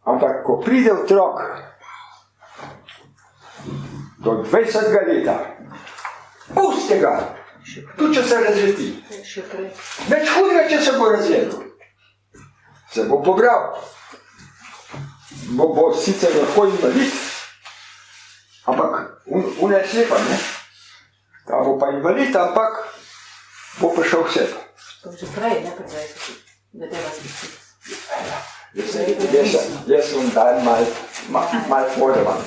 Ampak, ko pride otrok do 20 leta, pusti ga, tudi če se razleti. Več hudega, če se bo razletel. Se bo pobral. Bo sicer lahko invalid, ampak ona je slepa, ne? Ta bo pa invalid, ampak bo prišel v sebe. To že prej, ne prej, da tega smisli. Jaz sem dan mal forevan.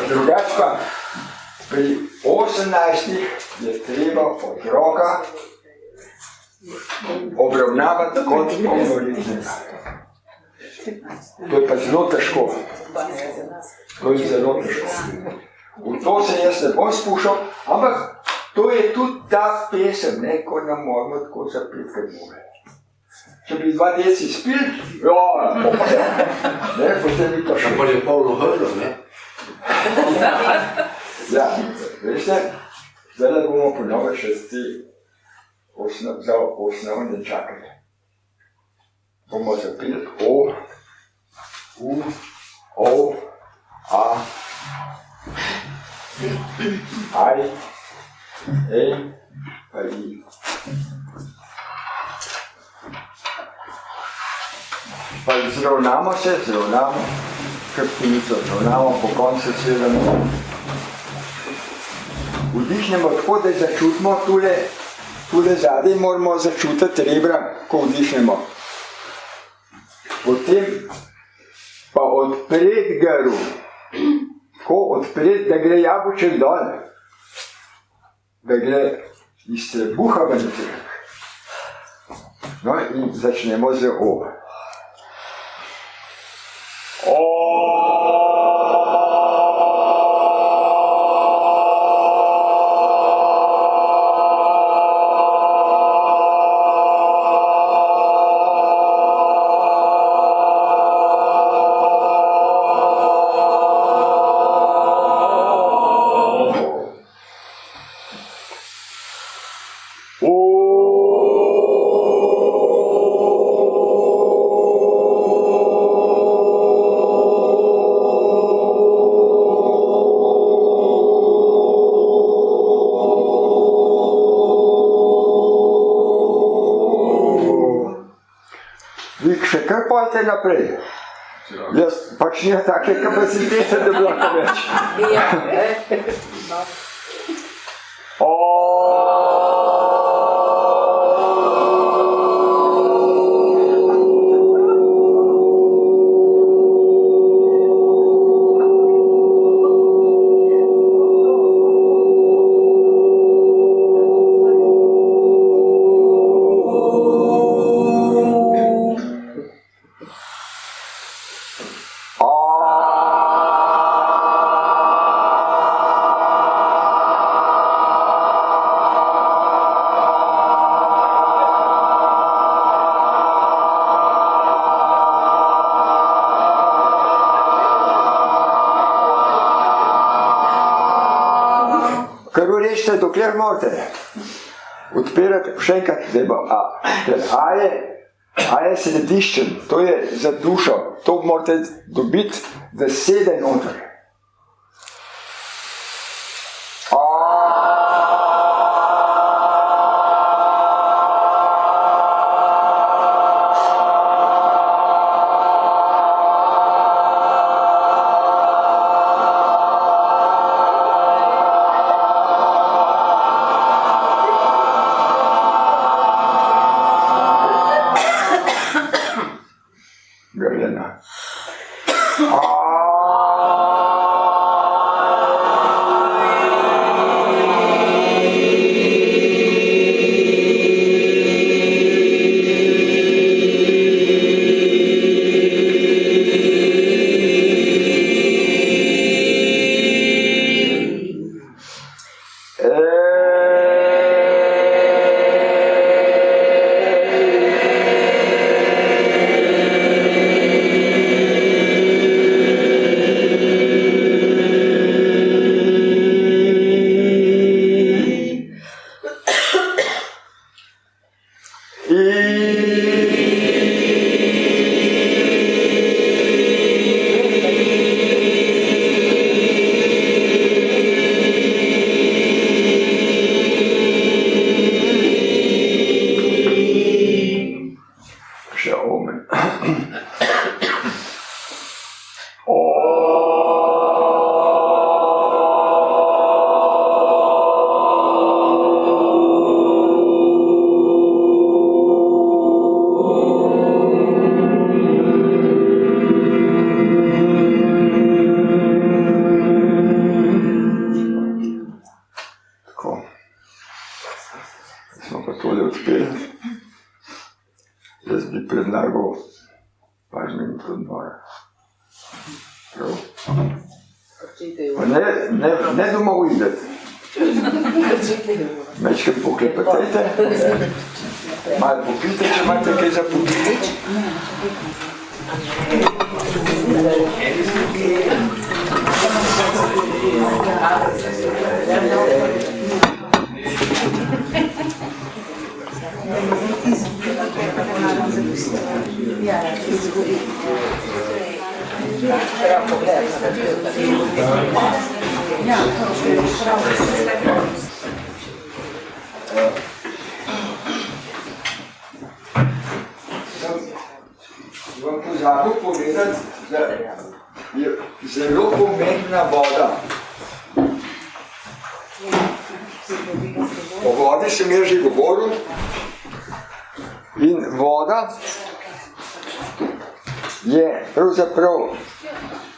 Drugač pa, pri 18 je treba otroka obravnavati kot polnoletnega. To je pa zelo težko. To je zelo težko. V to se jaz ne bom spuščal, ampak to je tudi ta pesem, ne, ko nam moramo tako zapeti, kaj more. Če bi 2 deci spil, ne, potem bi to še. Pa je polno hrdlo, ne? Ja, veste, zdaj bomo ponovno še ti za osnovne čakanje. Bomo zapili O, U, O, A, Aj, Ej, pa I. Pa zravnamo se, hrbtenico zravnamo, po koncu sedemo. Vdihnemo tako, da začutimo tule zadaj, moramo začutiti rebra, ko vdihnemo. Potem pa odpreti grl, tako odpreti, da gre jabolček dol, da gre iz trebuha ven. No in začnemo z O. Vi še kar pojte naprej. Jaz pač nimam take kapacitete, da bi lahko več. Kar urečite, dokler morate. Odpirati, še enkrat, zdaj bo A. A je središčen, to je za dušo. To morate dobiti, da sede noter. Še omen. Tako. Smo pa tole odpeli. Jaz bi predlagal par minut odmora. Prav. Pa ne domov ideti. Mečkaj poklepetajte, malo popite, če imate kaj za popiti. Vam pozabil povedati, da je zelo pomembna voda. O vodi sem jaz že govoril in voda je pravzaprav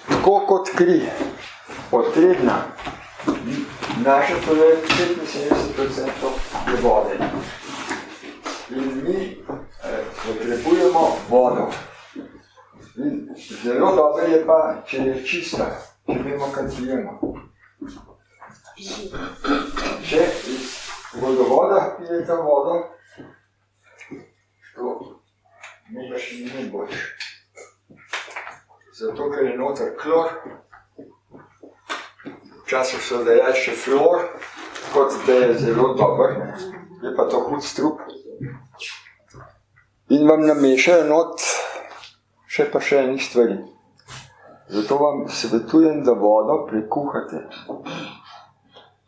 tako kot kri, potrebna. Naše telo je 75% je vode. In mi potrebujemo vodo. In zelo dobro je pa, če je čista, če vemo, kaj pijemo. Če iz vodovoda pijete vodo, to nekaj še ni boljše. Zato, ker je noter klor, včasih so dajali še fluor, kot da je zelo dober, je pa to hud strup. In vam namešajo not še pa še enih stvari. Zato vam svetujem, da vodo prekuhate.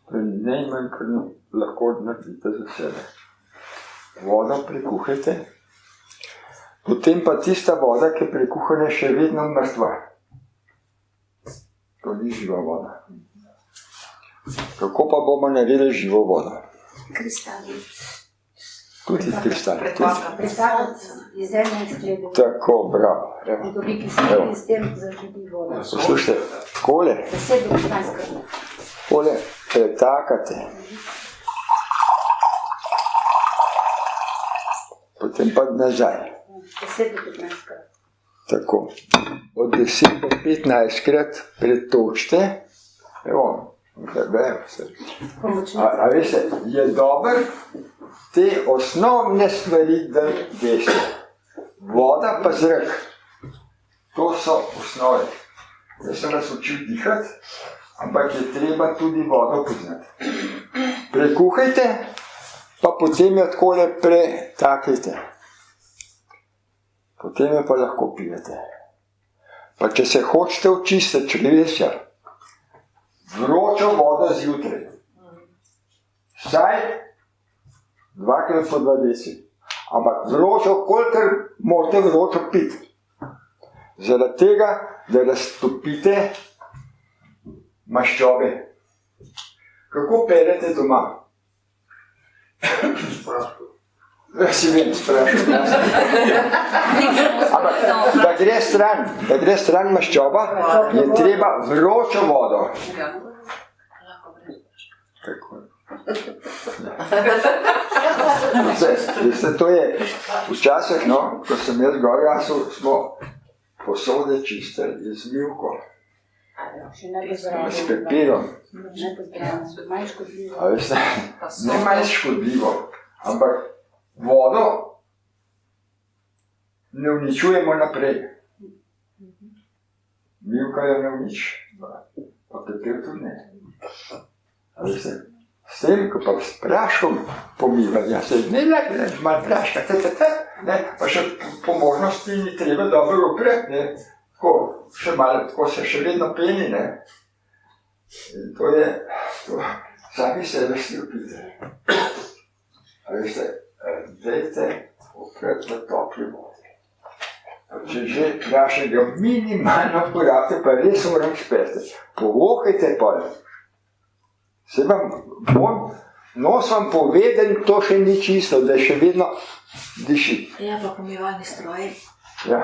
To je najmanj, kar lahko naredite za sebe. Vodo prekuhajte. Potem pa tista voda, ki je prekuhana, še vedno mrtva. To ni živa voda. Kako pa bomo naredili živo vodo? Kristali. Tudi kristali. Pretapati iz zemlje izgleda. Tako, bravo. In dobi kiselnik in s tem zaživi vodo. Poslušajte, takole, 10-15 krat. takole pretakate. Potem pa nazaj. 10-15 krat. Tako. Od 10 do 15 krat pretočite. Evo, grebejo se. A veste, je dober te osnovne stvari, da veste. Voda pa zrak. To so osnove. Jaz sem vas učil dihati, ampak je treba tudi vodo poznati. Prekuhajte, pa potem jo takole pretakajte. Potem jo pa lahko pijete. Pa če se hočete očistiti črevesja, vročo vodo zjutraj. Vsaj 2 po 2 deci. Ampak vročo, kolikor morate vročo piti. Zaradi tega, da raztopite maščobe. Kako perete doma? Si vem, sprašujem. Ampak, da gre stran maščoba, je treba vročo vodo. Tako. Veste, to je včasih, no, ko sem jaz gor jasel, smo posode čistili z mivko. S pepelom. A veste, ne manj škodljivo, ampak vodo ne uničujemo naprej. Mivka jo ne uniči, pa pepel tudi ne. A veste, S tem, ko pa s praškom pomiva, ja se ne lak, malo praška, ne, pa še po možnosti ni treba dobro opreti, ne, tako, še malo, tako se še vedno peni, ne. In to je, to, sami sebe stopite. A veste, dajte opreti v topli vodi. Če že prašnega minimalno porabite, pa res moram speti. Povokajte pol. Se vam, nos vam poveden, to še ni čisto, da še vedno diši. Ja, pa pomivalni stroji. Ja.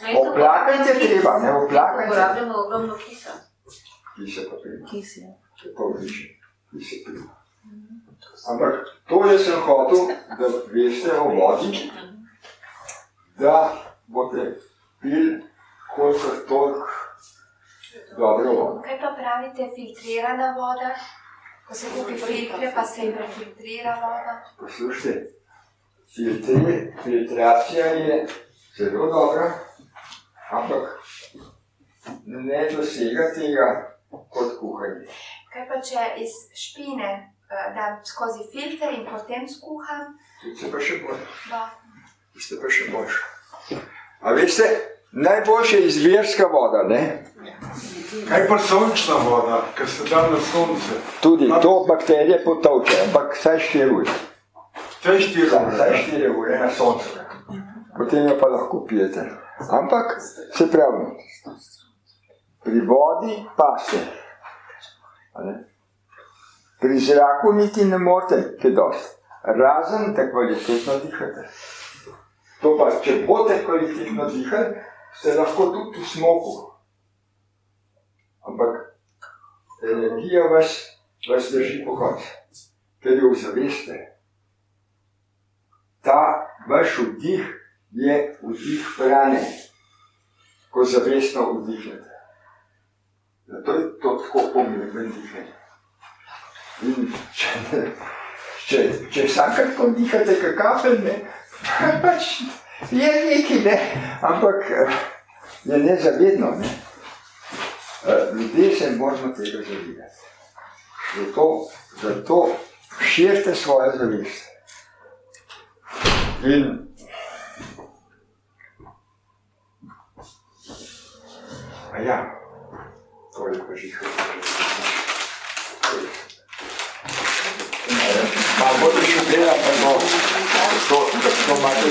Oplakajte treba, ne, oplakajte. Uporabljamo ogromno kisa. Kise pa prima. Kis, ja. To je pol više. Kise prima. Ampak to jaz sem hotel, da veste o vodi, da boste pili kolikor toliko dobro vodo. Kaj pa pravite filtrirana voda? Ko se kupi filtre, pa se prefiltrira voda? Poslušajte, filtracija je zelo dobra, ampak ne dosega tega kot kuhanje. Kaj pa če iz špine dam skozi filter in potem skuham? Tudi se pa še bolj. Da. Ste pa še boljši. A veste, najboljša je izvirska voda, ne? Kaj pa sončna voda, ker se da na sonce? Tudi to bakterije potolče, ampak vsaj 4 ure. Vsaj 4 ure. Vsaj 4 ure na soncu. Potem jo pa lahko pijete. Ampak, se pravi, pri vodi paste. Pri zraku niti ne morete kaj dosti. Razen, da kvalitetno dihate. To pa, če boste kvalitetno dihali, ste lahko tudi v smoku. Ampak energija vas drži po koncu, ker jo zaveste. Ta vaš vdih je vdih prane, ko zavestno vdihnete. Zato je to tako pomemben dihanje. In če vsakrat, ko dihate kakafel, ne, pač je nekaj, ne, ampak je nezavedno, ne. Ljudje se moramo tega zavedati. Zato širite svoje zavest. In ja, to je pa že malo bolj šudelam, pa to imate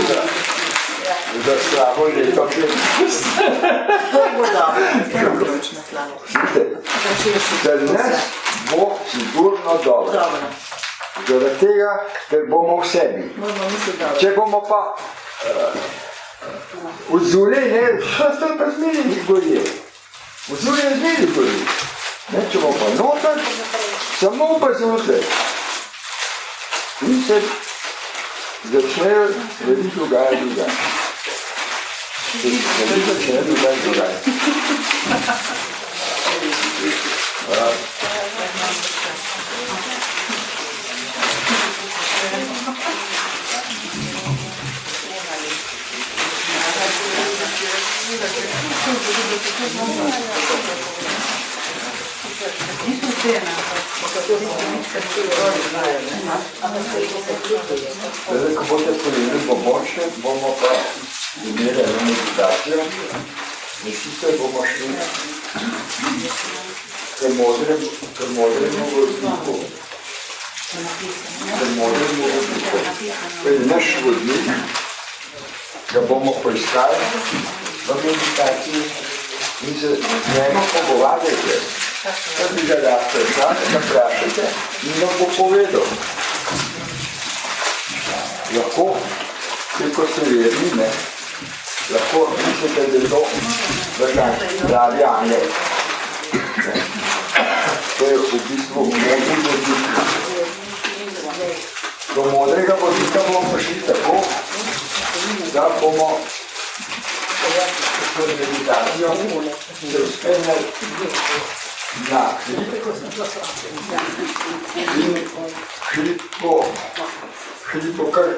za slabo leto. To je bo dobro, kratkoročno slabo. Za nas bo sigurno dobro. Zaradi tega, ker bomo v sebi. Moramo misliti dobro. Če bomo pa vzuli, ne, to pa zmeri gorje. Vzuli je zmeri gorje. Če bomo pa noter, samo pa znotraj. In se začnejo stvari dogajati drugače. Stvari začnejo dogajati drugače. Zdaj, ko boste pojeli bobočne, bomo pa imeli eno meditacijo in sicer bomo šli k modremu vodniku. To je naš vodnik, ga bomo poiskali v meditaciji in se z njega pogovarjate. Kaj bi ga rad vprašate in vam bo povedal. Lahko, ko ste verni, ne, lahko mislite, da je to pravi angel. To je v bistvu modri vodnik. Do modrega vodnika bomo prišli tako, da bomo s meditacijo se uspenjali na hrib in hrib bo kar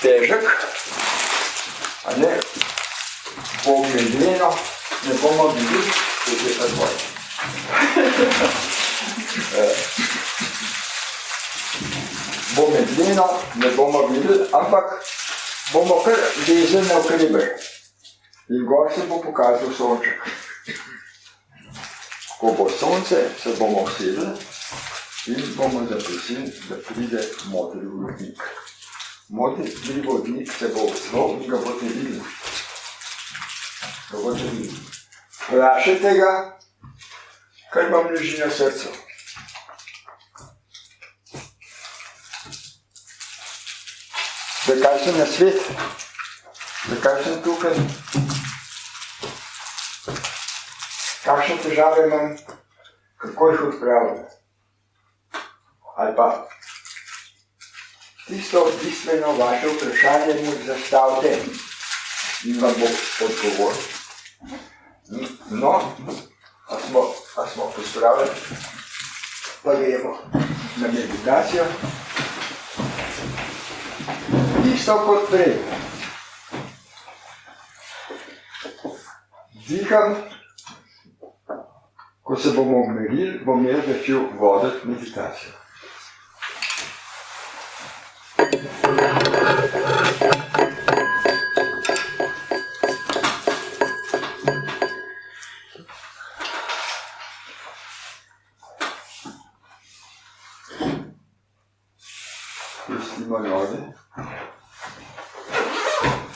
težek, a ne, bo medleno, ne bomo bili, kot je pa dvoj. Bo medlino ne bomo videli, ampak bomo kar lezli na okreber. In gor se bo pokazal sonček. Ko bo sonce, se bomo usedli in bomo zaprosili, da pride modri vodnik. Modri vodnik se bo odzval in ga boste videli. Vprašajte ga, kaj vam leži na srcu. Zakaj sem na svet? Zakaj sem tukaj? Kakšne težave imam? Kako jih odpravljam? Ali pa tisto bistveno vaše vprašanje mu zastavite in vam bo odgovoril. No, a smo pospravljeni? Pa gremo na meditacijo. Isto kot prej. Diham, ko se bomo umirili, bom jaz začel voditi meditacijo. Spustimo noge,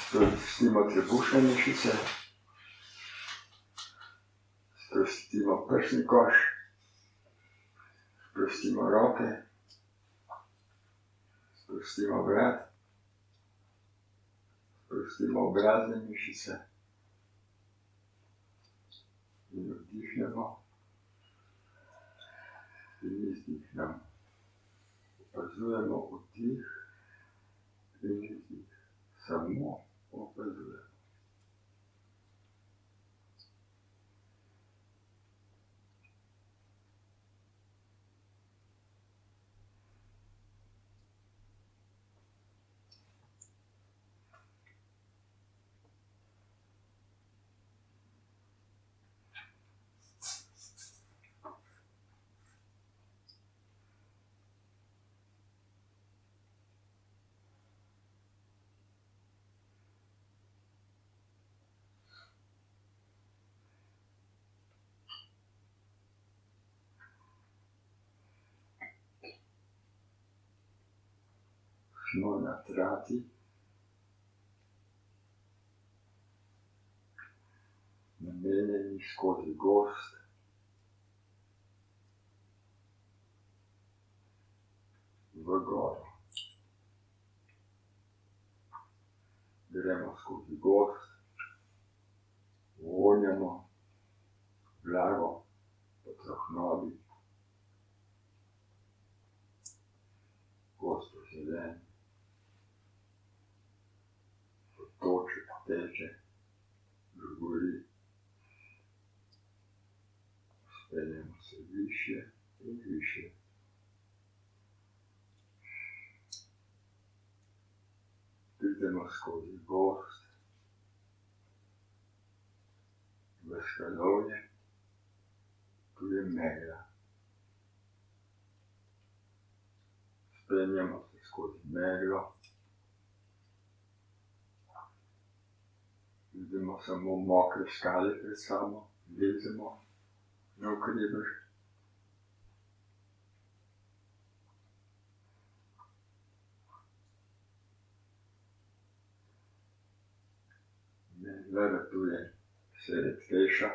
spustimo trebušne mišice, sprostimo prsni koš, sprostimo roke, sprostimo vrat, sprostimo obrazne mišice in vdihnemo in izdihnemo. Opazujemo vdih in izdih, samo opazujemo. Smo na trati, namenjeni skozi gozd, v goro. Gremo skozi gozd, vonjamo blago po trohnobi, gozd je zelen, toček teče, žguri, speljemo se višje in višje. Pridemo skozi gozd, v skalovje, tu je megla. Spenjamo se skozi meglo, vidimo samo mokre skale pred sabo, lezemo na okreber. Megla ratuje vse redkejša,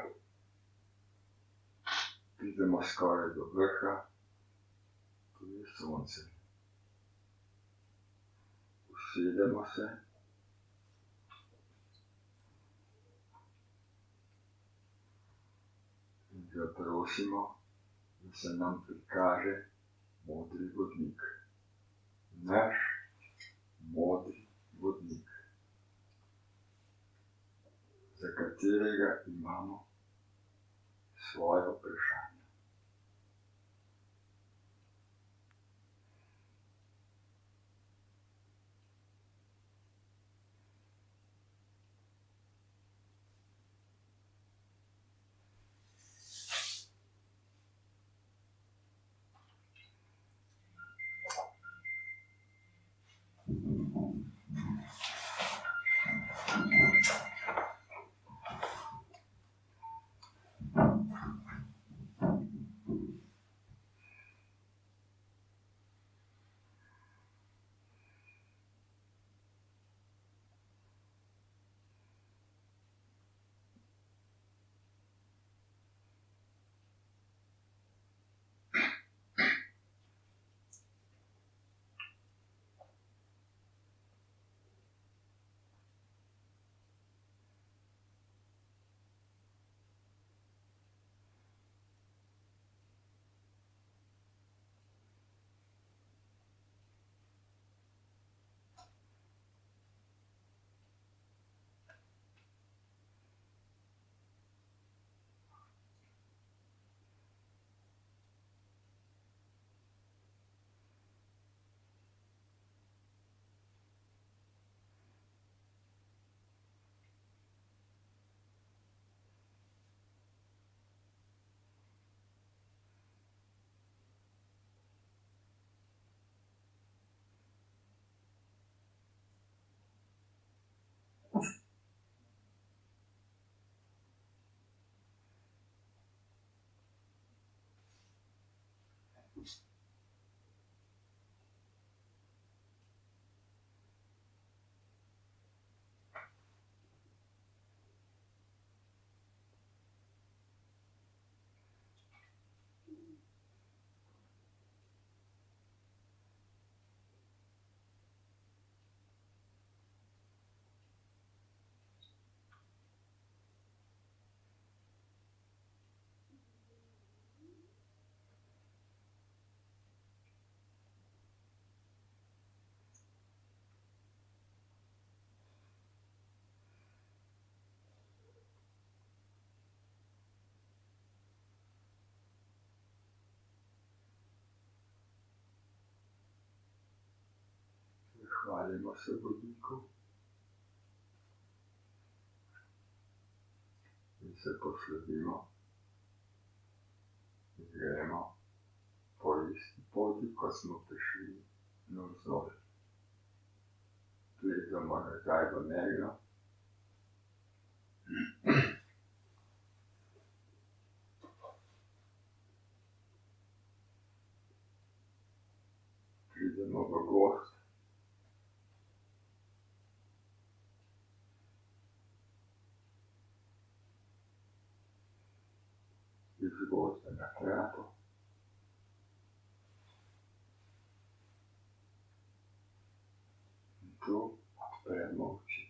pridemo skoraj do vrha, tu je sonce. Usedemo se, zaprosimo, da se nam prikaže modri vodnik. Naš modri vodnik, za katerega imamo svoje vprašanje. Hvalimo se vodniku in se posledimo in gremo po isti poti, ko smo prišli navzdol. Gledamo nazaj v meglo. Pridemo v gozd. Iz gozda na krato. In tu odpremo oči.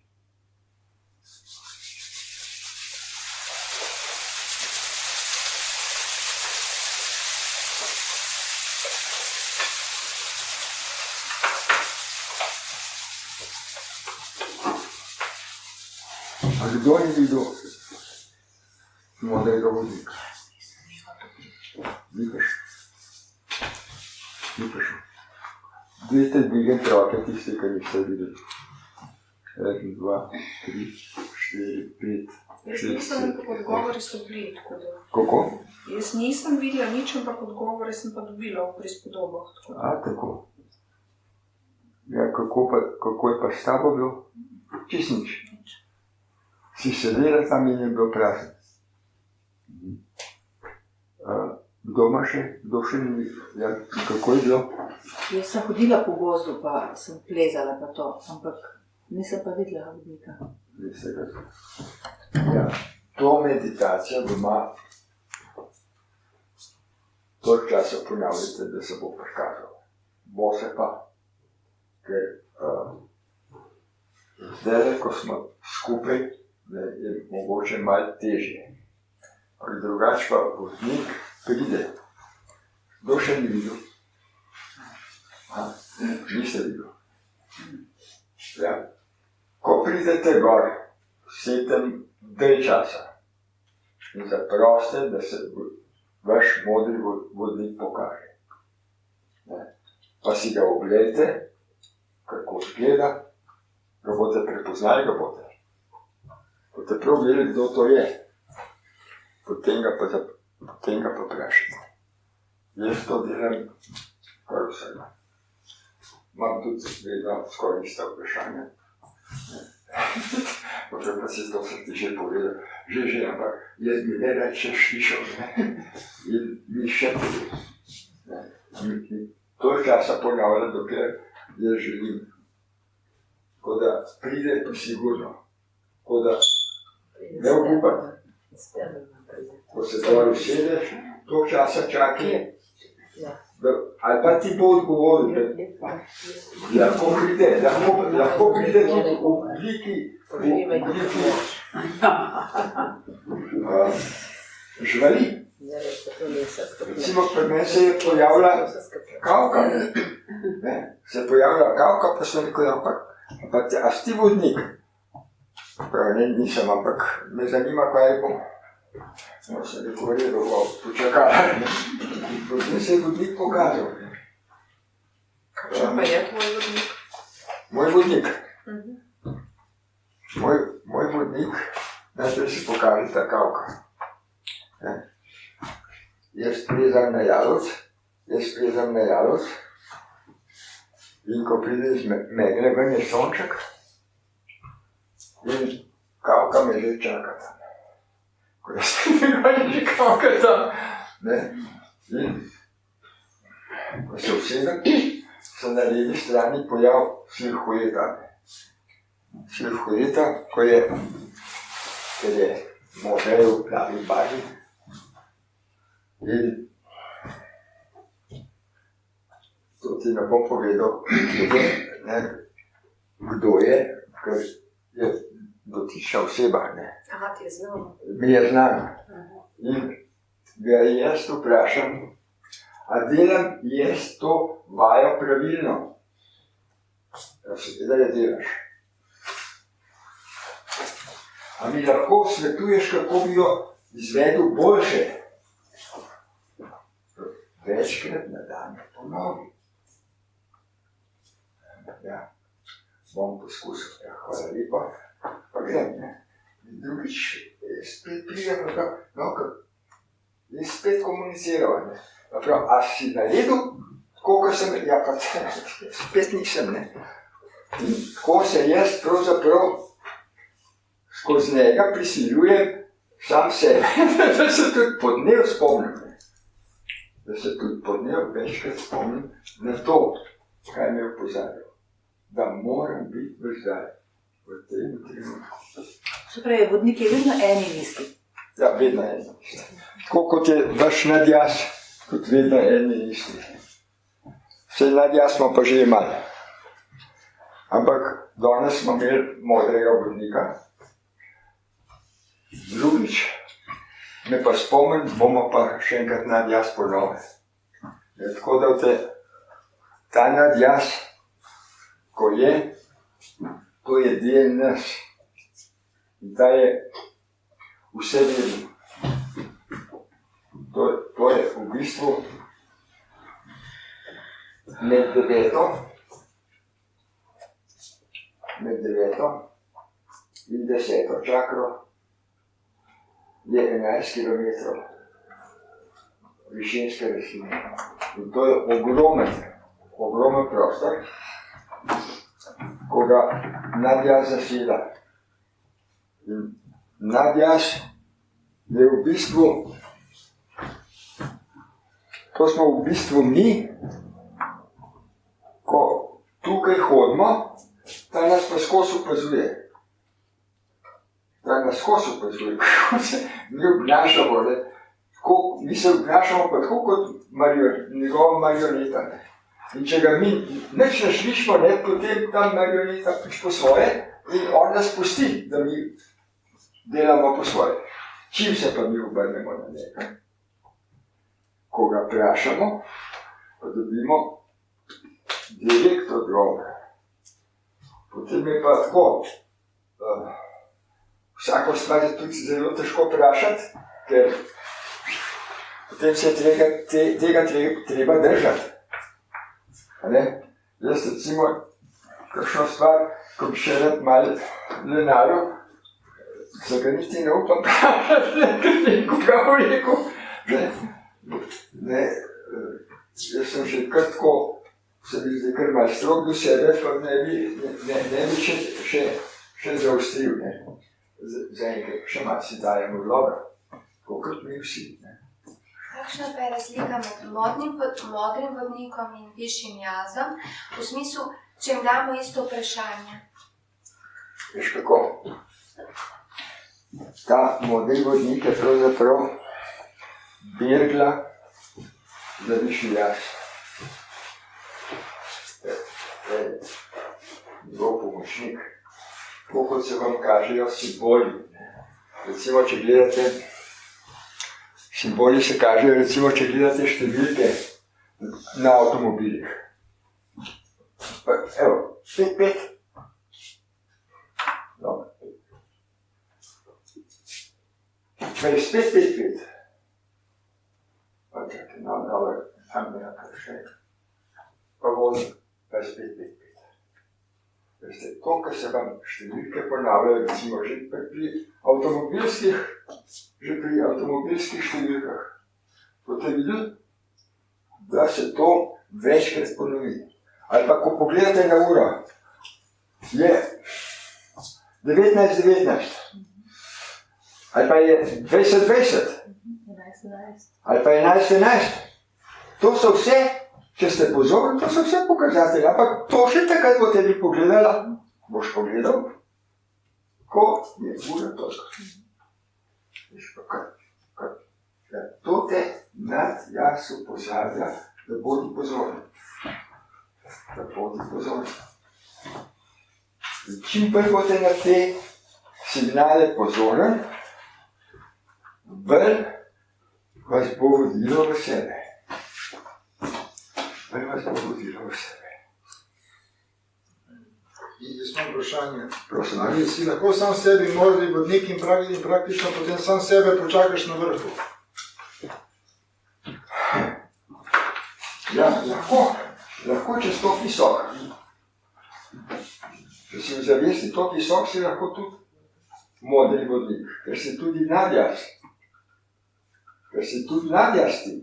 A kdo ni videl modrega vodnika? Vidiš? Dajte dvigati roke tisti, ki niste videli. 1, 2, 3, 4, 5, 6, 7. Odgovori so bili tako da. Kako? Jaz nisem videla nič, ampak odgovore sem pa dobila v prispodobah. Tako. Ja, kako je pa s tabo bilo? Čisto nič. Si sedela tam in je bilo prazno. Kdo ima še? Kdo še ni? Ja, kako je bilo? Jaz sem hodila po gozdu, pa sem plezala pa to, ampak nisem pa videla vodnika. Ja, to meditacijo doma toliko časa ponavljate, da se bo prikazalo. Bo se pa, ker zdaj, ko smo skupaj, je mogoče malo težje. Drugače pa vodnik pride. Kdo še ni videl? Niste videl. Ja. Ko pridete gor, sedem dve časa in zaproste, da se vaš modri vodnik pokaže. Pa si ga oglejte, kako izgleda, ga boste prepoznali, ga boste. Boste prav vedeli, kdo to je. Potem ga pa vprašajte. Jaz to delam kar vsega. imam tudi vedno skoraj ista vprašanja. Potem pa si to sem ti že povedal, že, ampak jaz bi ne rad še slišal, ne. In mi še povedal, ne. In to časa ponavljam, dokler jaz želim. Tako da pride pa sigurno. Tako da ne obupati. Ko se dol usedeš, to časa čakaj, ali pa ti bo odgovoril, da lahko pride tudi v obliki živali. Recimo pri meni se je pojavila kavka, se je pojavila kavka, pa sem rekel, a si ti vodnik? Prav, nisem, ampak me zanima, kaj bom. No, sem rekel, redo, počakala. Potem se je vodnik pokazal. Kakšen pa je tvoj vodnik? Moj vodnik? Moj vodnik, najprej si pokaže ta kavka. Jaz plezam na jalov, in ko pride iz megle ven je sonček, in kavka me že čaka tam. Ko jaz vidim, že kavka tam. In ko se usedem, se na levi strani pojav silhueta. Silhueta, ker je model v plavi barvi. In to ti ne bom povedal, kdo je, ker je dotična oseba. Aha, ti je znano. Mi je znan. In ga jaz vprašam, a delam jaz to vajo pravilno? Seveda je delaš. A mi lahko svetuješ, kako bi jo izvedel boljše? Večkrat na dan ponovi. Ja, bom poskusil, hvala lepa, pa grem, ne. In drugič, spet pridem, in spet komuniciral, ne. Prav, a si naredil, tako kot sem, ja pa spet nisem, ne. In tako se jaz pravzaprav skozi njega prisiljujem sam sebe, da se tudi po dnev spomnim, ne. Da se tudi po dnev večkrat spomnim na to, kaj me je opozarjal. Da moram biti v zdaj, v tem trenutku. Se pravi, vodnik je vedno en in isti. Ja, vedno en in isti. Tako kot je vaš nadjaz, tudi vedno en in isti. Vse nadjaz smo pa že imeli. Ampak danes smo imeli modrega vodnika. Drugič, me pa spomnim, bomo pa še enkrat nadjaz ponovili. Tako da ta nadjaz, ko je, to je del nas. In ta je vse vedno. To je v bistvu med deveto in 10. čakro je 11 kilometrov višinske rasline. In to je ogromen prostor, ko ga nadjaz zaseda. In nadjaz je v bistvu, to smo v bistvu mi, ko tukaj hodimo, ta nas pa skozi opazuje. Ta nas skozi opazuje, kako se mi obnašamo, ne. Mi se obnašamo pa tako kot njegova marioneta, ne. In če ga mi nič ne slišimo, ne, potem ta marioneta pač po svoje in on nas pusti, da mi delamo po svoje. Čim se pa mi obrnemo na njega? Ko ga vprašamo, pa dobimo direkt odgovor. Potem je pa tako, vsako stvar je tudi zelo težko vprašati, ker potem se tega treba držati. Jaz recimo, kakšno stvar, ko bi še rad malo denarja, se ga niti ne upam vprašati, ker nekoga bo rekel. Jaz sem že kar tako se mi zdi kar malo strog do sebe, pa ne bi še zaostril. Zaenkrat še malo si dajemo dobro, kot mi vsi. Kakšna pa je razlika med modrim vodnikom in višjim jazom, v smislu, če jim damo isto vprašanje? Veš kako? Ta modri vodnik je pravzaprav bergla za višji jaz. Njegov pomočnik. Tako kot se vam kažejo simboli. Recimo, če gledate, simboli se kažejo, recimo, če gledate številke na avtomobilih. Evo, 5-5. Dobro. Pa je spet 5-5. Pa čakaj, dobro, tam bi naprej še. Pa vodim, pa je spet 5-5. Veste, to, kar se vam številke ponavljajo, recimo že pri avtomobilskih številkah, boste videli, da se to večkrat ponovi. Ali pa, ko pogledate na uro, je 19:19, ali pa je 20:20, ali pa 11:11. To so vse, če ste pozorni, to so vse pokazatelji, ampak to še takrat boste vi pogledala, boš pogledal, ko je ura točka. Veš pa, to te nad jaz opozarja, da bodi pozorni. Da bodi pozorni. Čim prej boste na te signale pozorni, bolj vas bo vodilo v sebe. Vas bo vodilo v sebe. In jaz imam vprašanje. Prosim. Ali si lahko sam sebi modri vodnik in praktično potem sam sebe počakaš na vrhu? Ja, lahko če si toliko visok. Če si v zavesti toliko visok, si lahko tudi modri vodnik, ker si tudi nadjaz. Ker si tudi nadjaz ti.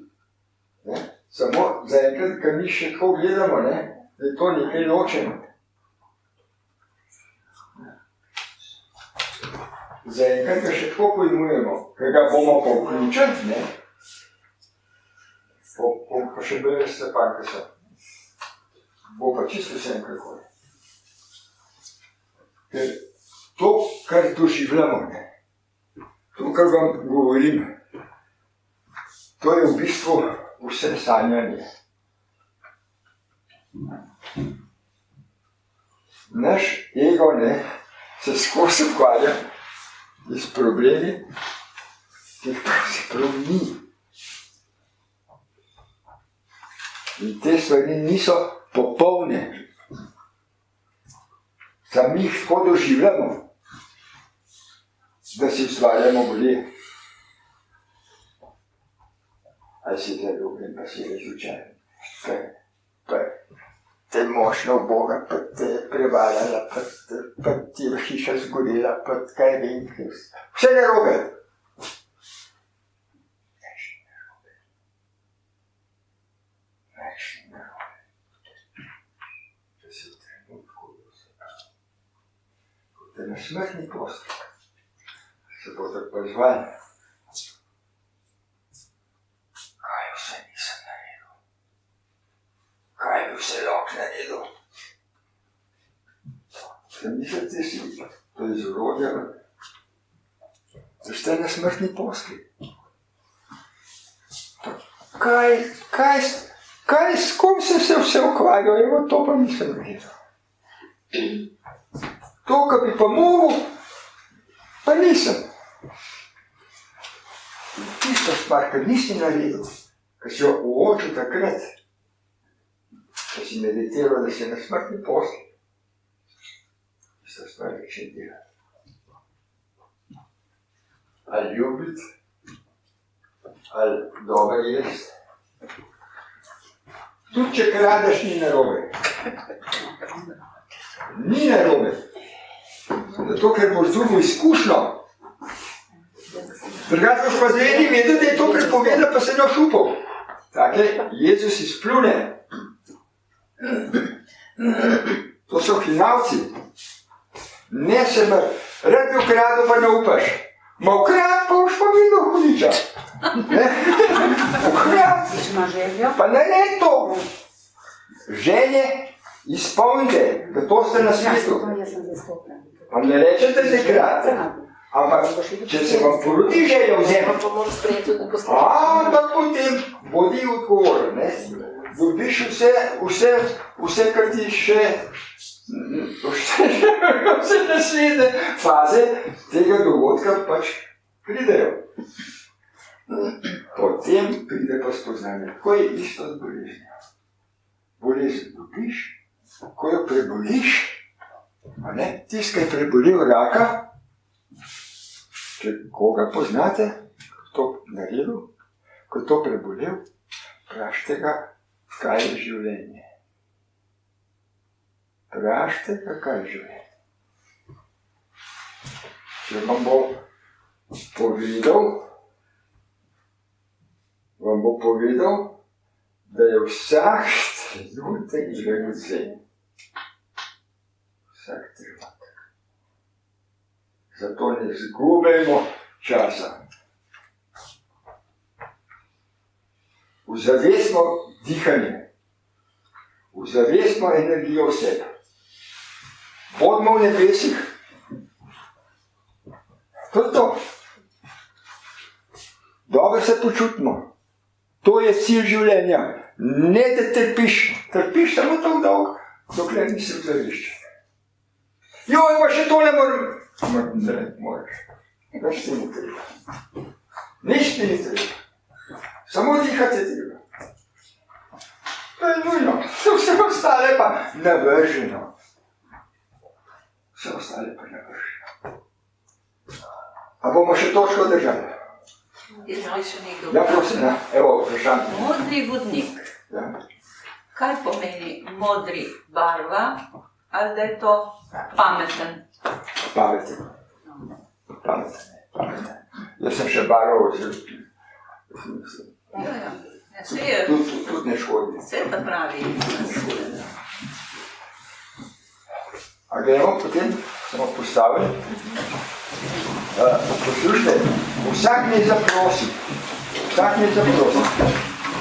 Samo zaenkrat, ker mi še tako gledamo, da je to nekaj ločeno. Zaenkrat ga še tako pojmujemo, ker ga bomo pa vključili, pa še bolj stepan, ker so. Bo pa čisto vsem kako je. Ker to, kar doživljamo, to, kar vam govorim, to je v bistvu vse sanjanje. Naš ego se skozi ukvarja s problemi, ki jih pravzaprav ni. In te stvari niso popolne. Sam jih tako doživljamo, da si ustvarjamo bolje. Ali si zaljubljen, pa si razočaran. Pa te močno v Boga, pa te prevaljala, pa ti je hiša zgorela, pa kaj vem, vse narobe. Nič ni narobe. Če si v trenutku ko te na smrtni postelji, se bodo pozvali. Kaj bi vse lahko naredil? Če mislite si, to je z orodjem, da ste na smrtni postelji. S kom sem se vse ukvarjal, evo to pa nisem naredil. To, kar bi pa mogel, pa nisem. In tisto stvar, kar nisi naredil, kar si jo uočil takrat, če si meditiral, da si na smrtni postelji, tista stvar začne delati. Ali ljubiti, ali dobro jesti. Tudi če kradeš, ni narobe. Ni narobe. Zato, ker boš dobil izkušnjo. Drugače boš pa z enim vedel, da je to prepovedal, pa se ne ošupal. Take, Jezus izpljune. To so hinavci. Ne se bar, rad bi ukradel, pa ne upaš. Ma ukrad, pa boš pa videl hudiča. Ukrad, Ima željo? pa ne to. Želje izpolnite, da to ste na svetu. To jaz sem zastopljen. Pa ne rečete zakrat. Ampak, če se vam porodi želja vzema, da potem bodi odgovoren, ne? Dobiš vse, kar ti še, vse naslednje faze tega dogodka pač pridejo. Potem pride pa spoznanje, ko je isto z boleznijo. Bolezen dobiš, ko jo preboliš, a ne, tisti, ki je prebolil raka, če koga poznate, to naredil, ko je to prebolel, vprašajte ga, kaj je življenje. Vprašajte ga, kaj je življenje. Če vam bo povedal, da je vsak trenutek dragocen. Vsak trenutek. Zato ne izgubljajmo časa. Ozavestimo dihanje, ozavestimo energijo v sebi. Bodimo v nebesih. To je to. Dobro se počutimo. To je cilj življenja. Ne da trpiš samo tako dolgo, dokler nisi v zaveščenju. Joj, pa še tole moram. Ne, moraš. Več ti ni treba. Nič ti ni treba. Samo dihati je treba. To je nujno. Vse ostale pa navrženo. Vse ostale pa navrženo. A bomo še točko držali? Ja, prosim, ja. Evo, vprašanje. Modri vodnik. Ja. Kaj pomeni modri barva, ali da je to pameten? Pameten. Jaz sem še barov vzel. Tudi ne škodi. Vse pa pravi. A gremo potem, smo postavili. Poslušajte, vsak ne zaprosi. Da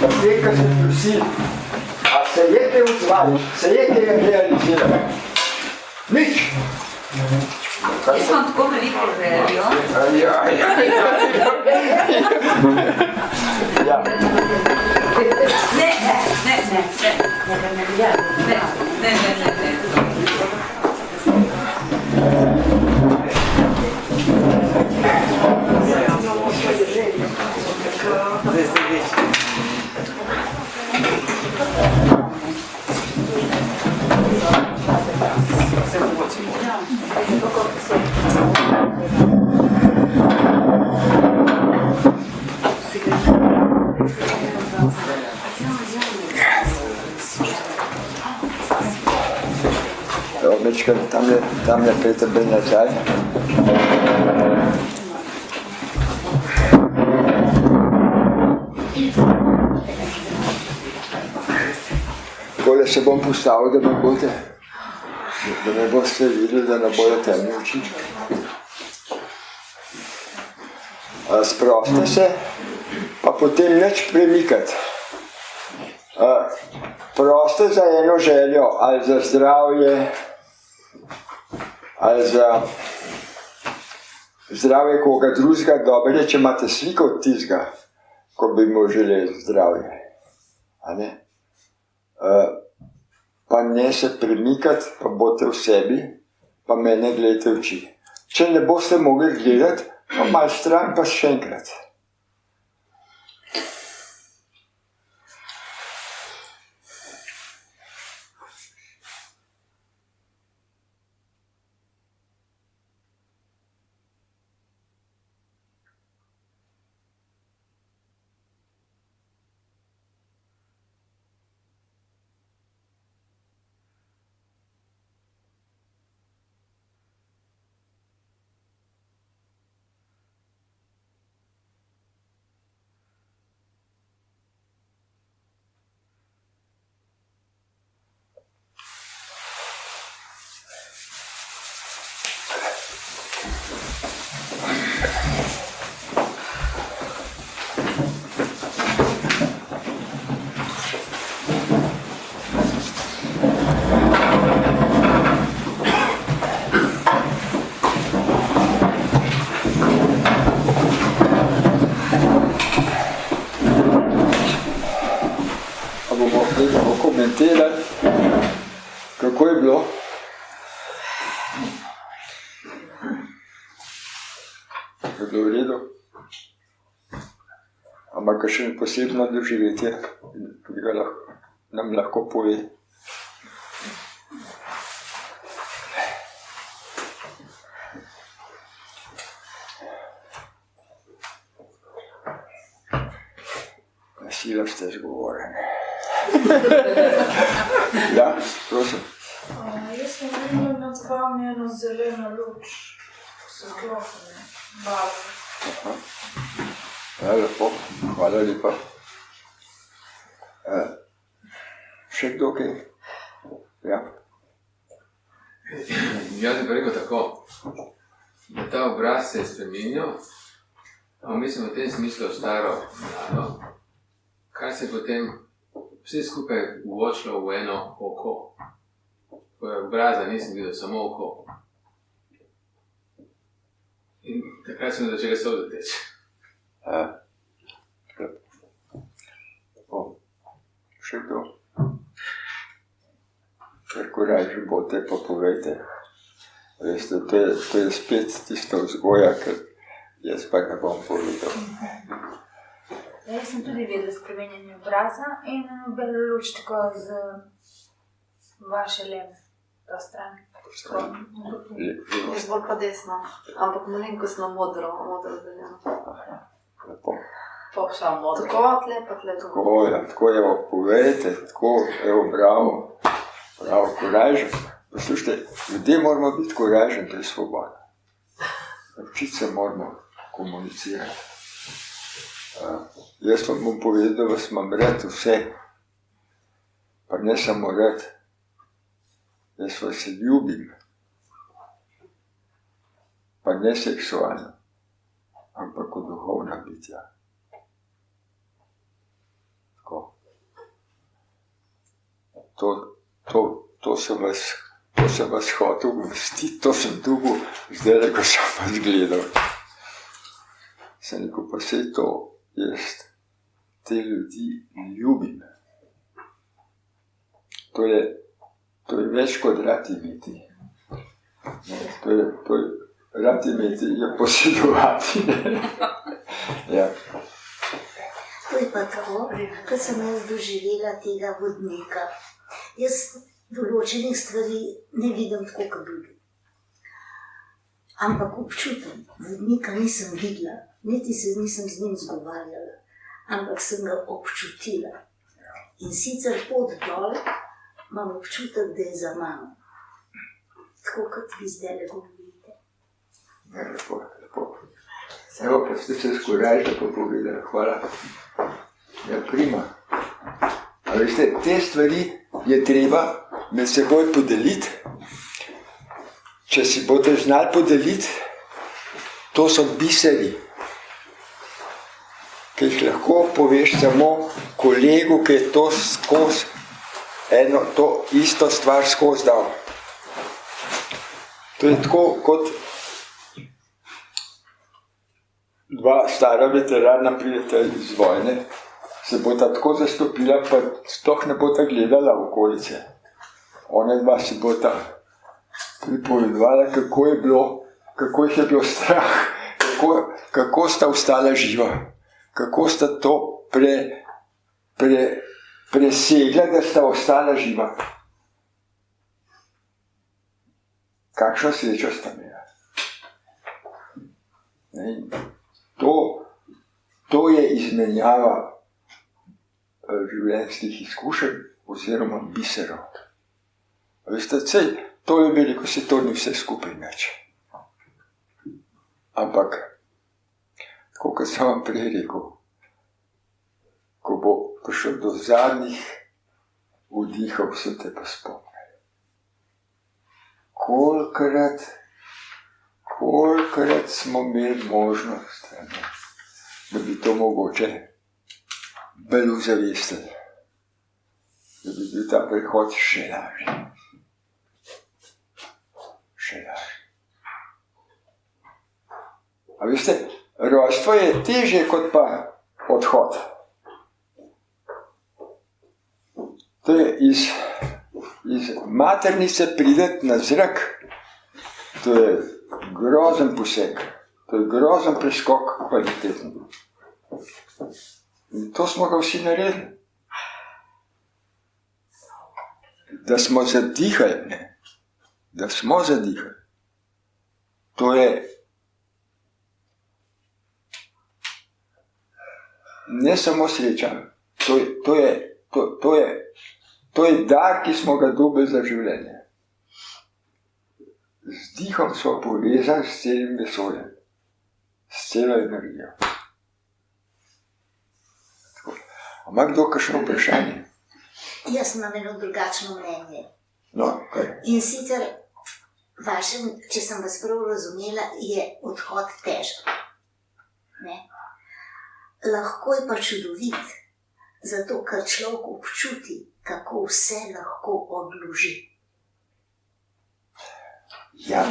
te, ki se prosili, a se je te odzvali, se je te realizirali. Nič. Jaz imam tako veliko željo. Ja. Večkrat tam je Peter bil nazaj. Tole se bom postavil, da me boste videli, da ne bojo temni oči. Sprostite se, pa potem nič premikati. Proste za eno željo, ali za zdravje, ali za zdravje koga drugega. Dobro je, če imate sliko od tistega, ko bi mu želeli zdravje. A ne? Pa ne se premikati, pa boste v sebi, pa mene gledajte v oči. Če ne boste mogli gledati, pa malo stran, pa še enkrat. A bomo lahko komentirali, kako je bilo. Je bilo v redu. Ampak kakšno posebno doživetje, ki ga nam lahko pove. Sila ste zgovoreni. Ja, prosim. Jaz sem videla nad vami eno zeleno luč, svetlobne barve. Ja, lepo, hvala lepa. Še kdo kaj? Ja. Jaz bi rekel tako, da ta obraz se je spremenil, pa mislim v tem smislu staro mlado, kar se potem vse skupaj uvočilo v eno oko. Obraza nisem videl, samo oko. In takrat sem začela solze teči. Še kdo? Kako raje bote, pa povejte. Veste, to je spet tista vzgoja, ker jaz pa ne bom povedal. Jaz sem tudi videla spremenjanje obraza in belo luč tako z vaše leve, ta stran. Jaz bolj pa desno, ampak malenkostno modro zeleno. Lepo. Pa vsa modro. Tako, tle pa tle. Tako je, povejte, tako, evo, bravo, korajžen. Poslušajte, ljudje moramo biti korajžen, to je svoboda. Učiti se moramo komunicirati. Jaz vam bom povedal, da vas imam rad vse, pa ne samo rad, jaz vas ljubim, pa ne seksualno, ampak kot duhovna bitja. Tako. To sem vas hotel obvestiti, to sem dobil zdaj, ko sem vas gledal. Sem rekel, pa vse to, jaz te ljudi ljubim. To je več kot rad imeti. Rad imeti je posedovati. Ja. To je pa tako, ko sem jaz doživela tega vodnika. Jaz določenih stvari ne vidim tako, kot drugi. Ampak občutim, vodnika nisem videla, niti se nisem z njim zgovarjala, ampak sem ga občutila. In sicer pot dol imam občutek, da je za mano. Tako kot vi zdaj le govorite. Lepo. Evo, pa ste se skorajte pa povedali, hvala. Ja, prima. A veste, te stvari je treba med seboj podeliti. Če si boste znali podeliti, to so biseri, ki jih lahko poveš samo kolegu, ki je to skozi to isto stvar skozi dal. To je tako kot dva stara veterana prideta iz vojne, se bota tako zastopila, pa sploh ne bota gledala v okolice. Ona dva si bota pripovedovala, kako jih je bilo strah, kako sta ostala živa, kako sta to presegla, da sta ostala živa. Kakšno srečo sta imela. To je izmenjava življenjskih izkušenj oziroma biserov. Veste, to je veliko, se to ni vse skupaj več. Ampak, tako kot sem vam prej rekel, ko bo prišel do zadnjih vdihov, so te pa spomnili. kolikrat smo imeli možnost, da bi to mogoče bolj uzavestili, da bi bil ta prehod še lažji. Še lažji. A veste, rojstvo je težje kot pa odhod. To je iz maternice priti na zrak, to je grozen poseg, to je grozen preskok kvaliteten. In to smo ga vsi naredili. Da smo zadihali, ne? Da smo zadihali. To je ne samo sreča, to je dar, ki smo ga dobili za življenje. Z dihom smo povezani s celim vesoljem, s celo energijo. Ima kdo kakšno vprašanje? Jaz imam eno drugačno mnenje. No, kaj? In sicer, vašem, če sem vas prav razumela, je odhod težak. Ne? Lahko je pa čudovit, zato ker človek občuti, kako vse lahko odloži. Ja,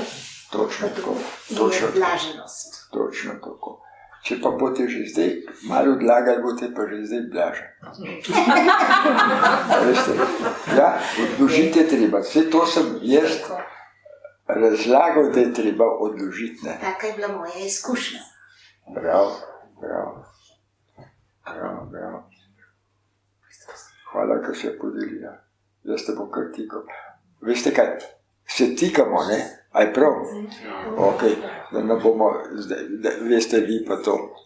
točno tako. Je blaženost. Točno tako. Če pa boste že zdaj malo odlagali, boste pa že zdaj blaženi. Veste, ja, odložite treba. Vse to sem jaz razlagal, da je treba odložiti. Ne? Taka je bila moja izkušnja. Prav. Hvala, ker se je podelila. Jaz te bom kar tikal. Veste kaj, se tikamo, ne? A je prav? Ok, da ne bomo, veste vi pa to.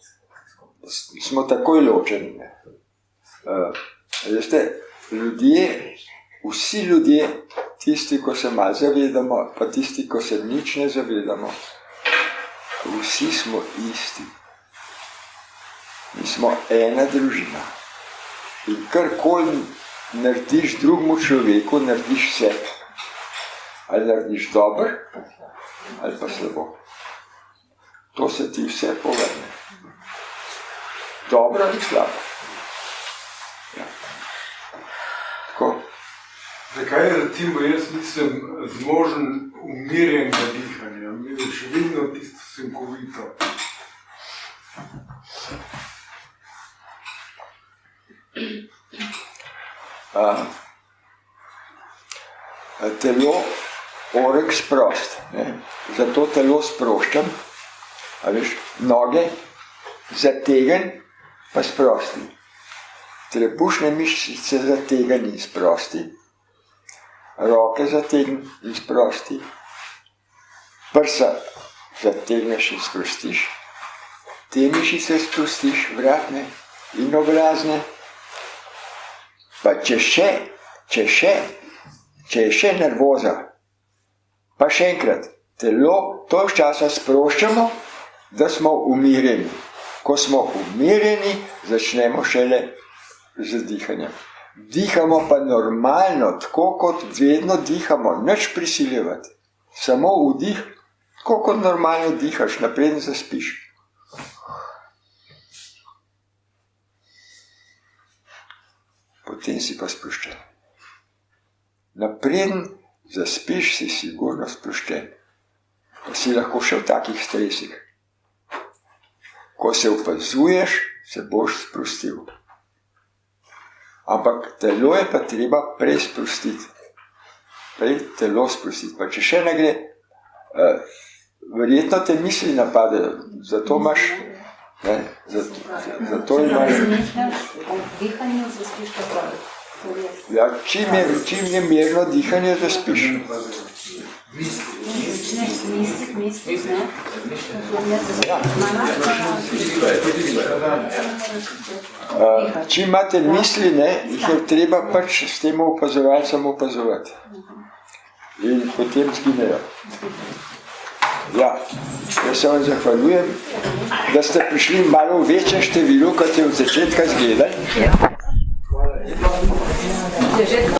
Smo takoj ločeni. Ne? Veste, ljudje, vsi ljudje, tisti, ko se malo zavedamo, pa tisti, ko se nič ne zavedamo, vsi smo isti. Mi smo ena družina. In karkoli narediš drugemu človeku, narediš sebe. Ali narediš dobro, ali pa slabo. To se ti vse povrne. Dobro ali slabo. Ja. Tako. Zakaj recimo jaz nisem zmožen umirjenega dihanja? Še vedno tisto senkovito. Telo orek sprost, ne? Zato telo sproščam, a veš, noge zategn pa sprosti. Trebušne mišice zategn in sprosti, roke zategn in sprosti, prsa zategneš in sprostiš, te mišice sprostiš, vratne in obrazne, pa če je še nervoza, pa še enkrat, telo toliko časa sproščamo, da smo umirjeni. Ko smo umirjeni, začnemo šele z dihanjem. Dihamo pa normalno, tako kot vedno dihamo, nič prisiljevati. Samo vdih, tako kot normalno dihaš, napreden zaspiš. Potem si pa sproščen. Napreden zaspiš, si sigurno sproščen. Pa si lahko še v takih stresih. Ko se opazuješ, se boš sprostil. Ampak telo je pa treba prej sprostiti. Prej telo sprostiti. Pa če še ne gre, verjetno te misli napadejo. Zato imaš, ne, zato imaš... Dihanje zaspiš takoj. Ja, čim je mirno dihanje, zaspiš. Misli, ne? Če imate misli, ne, jih je treba pač s tem opazovalcem opazovati. In potem zginejo. Ja, jaz se vam zahvaljujem, da ste prišli malo v večjem številu, kot je od začetka zgledali.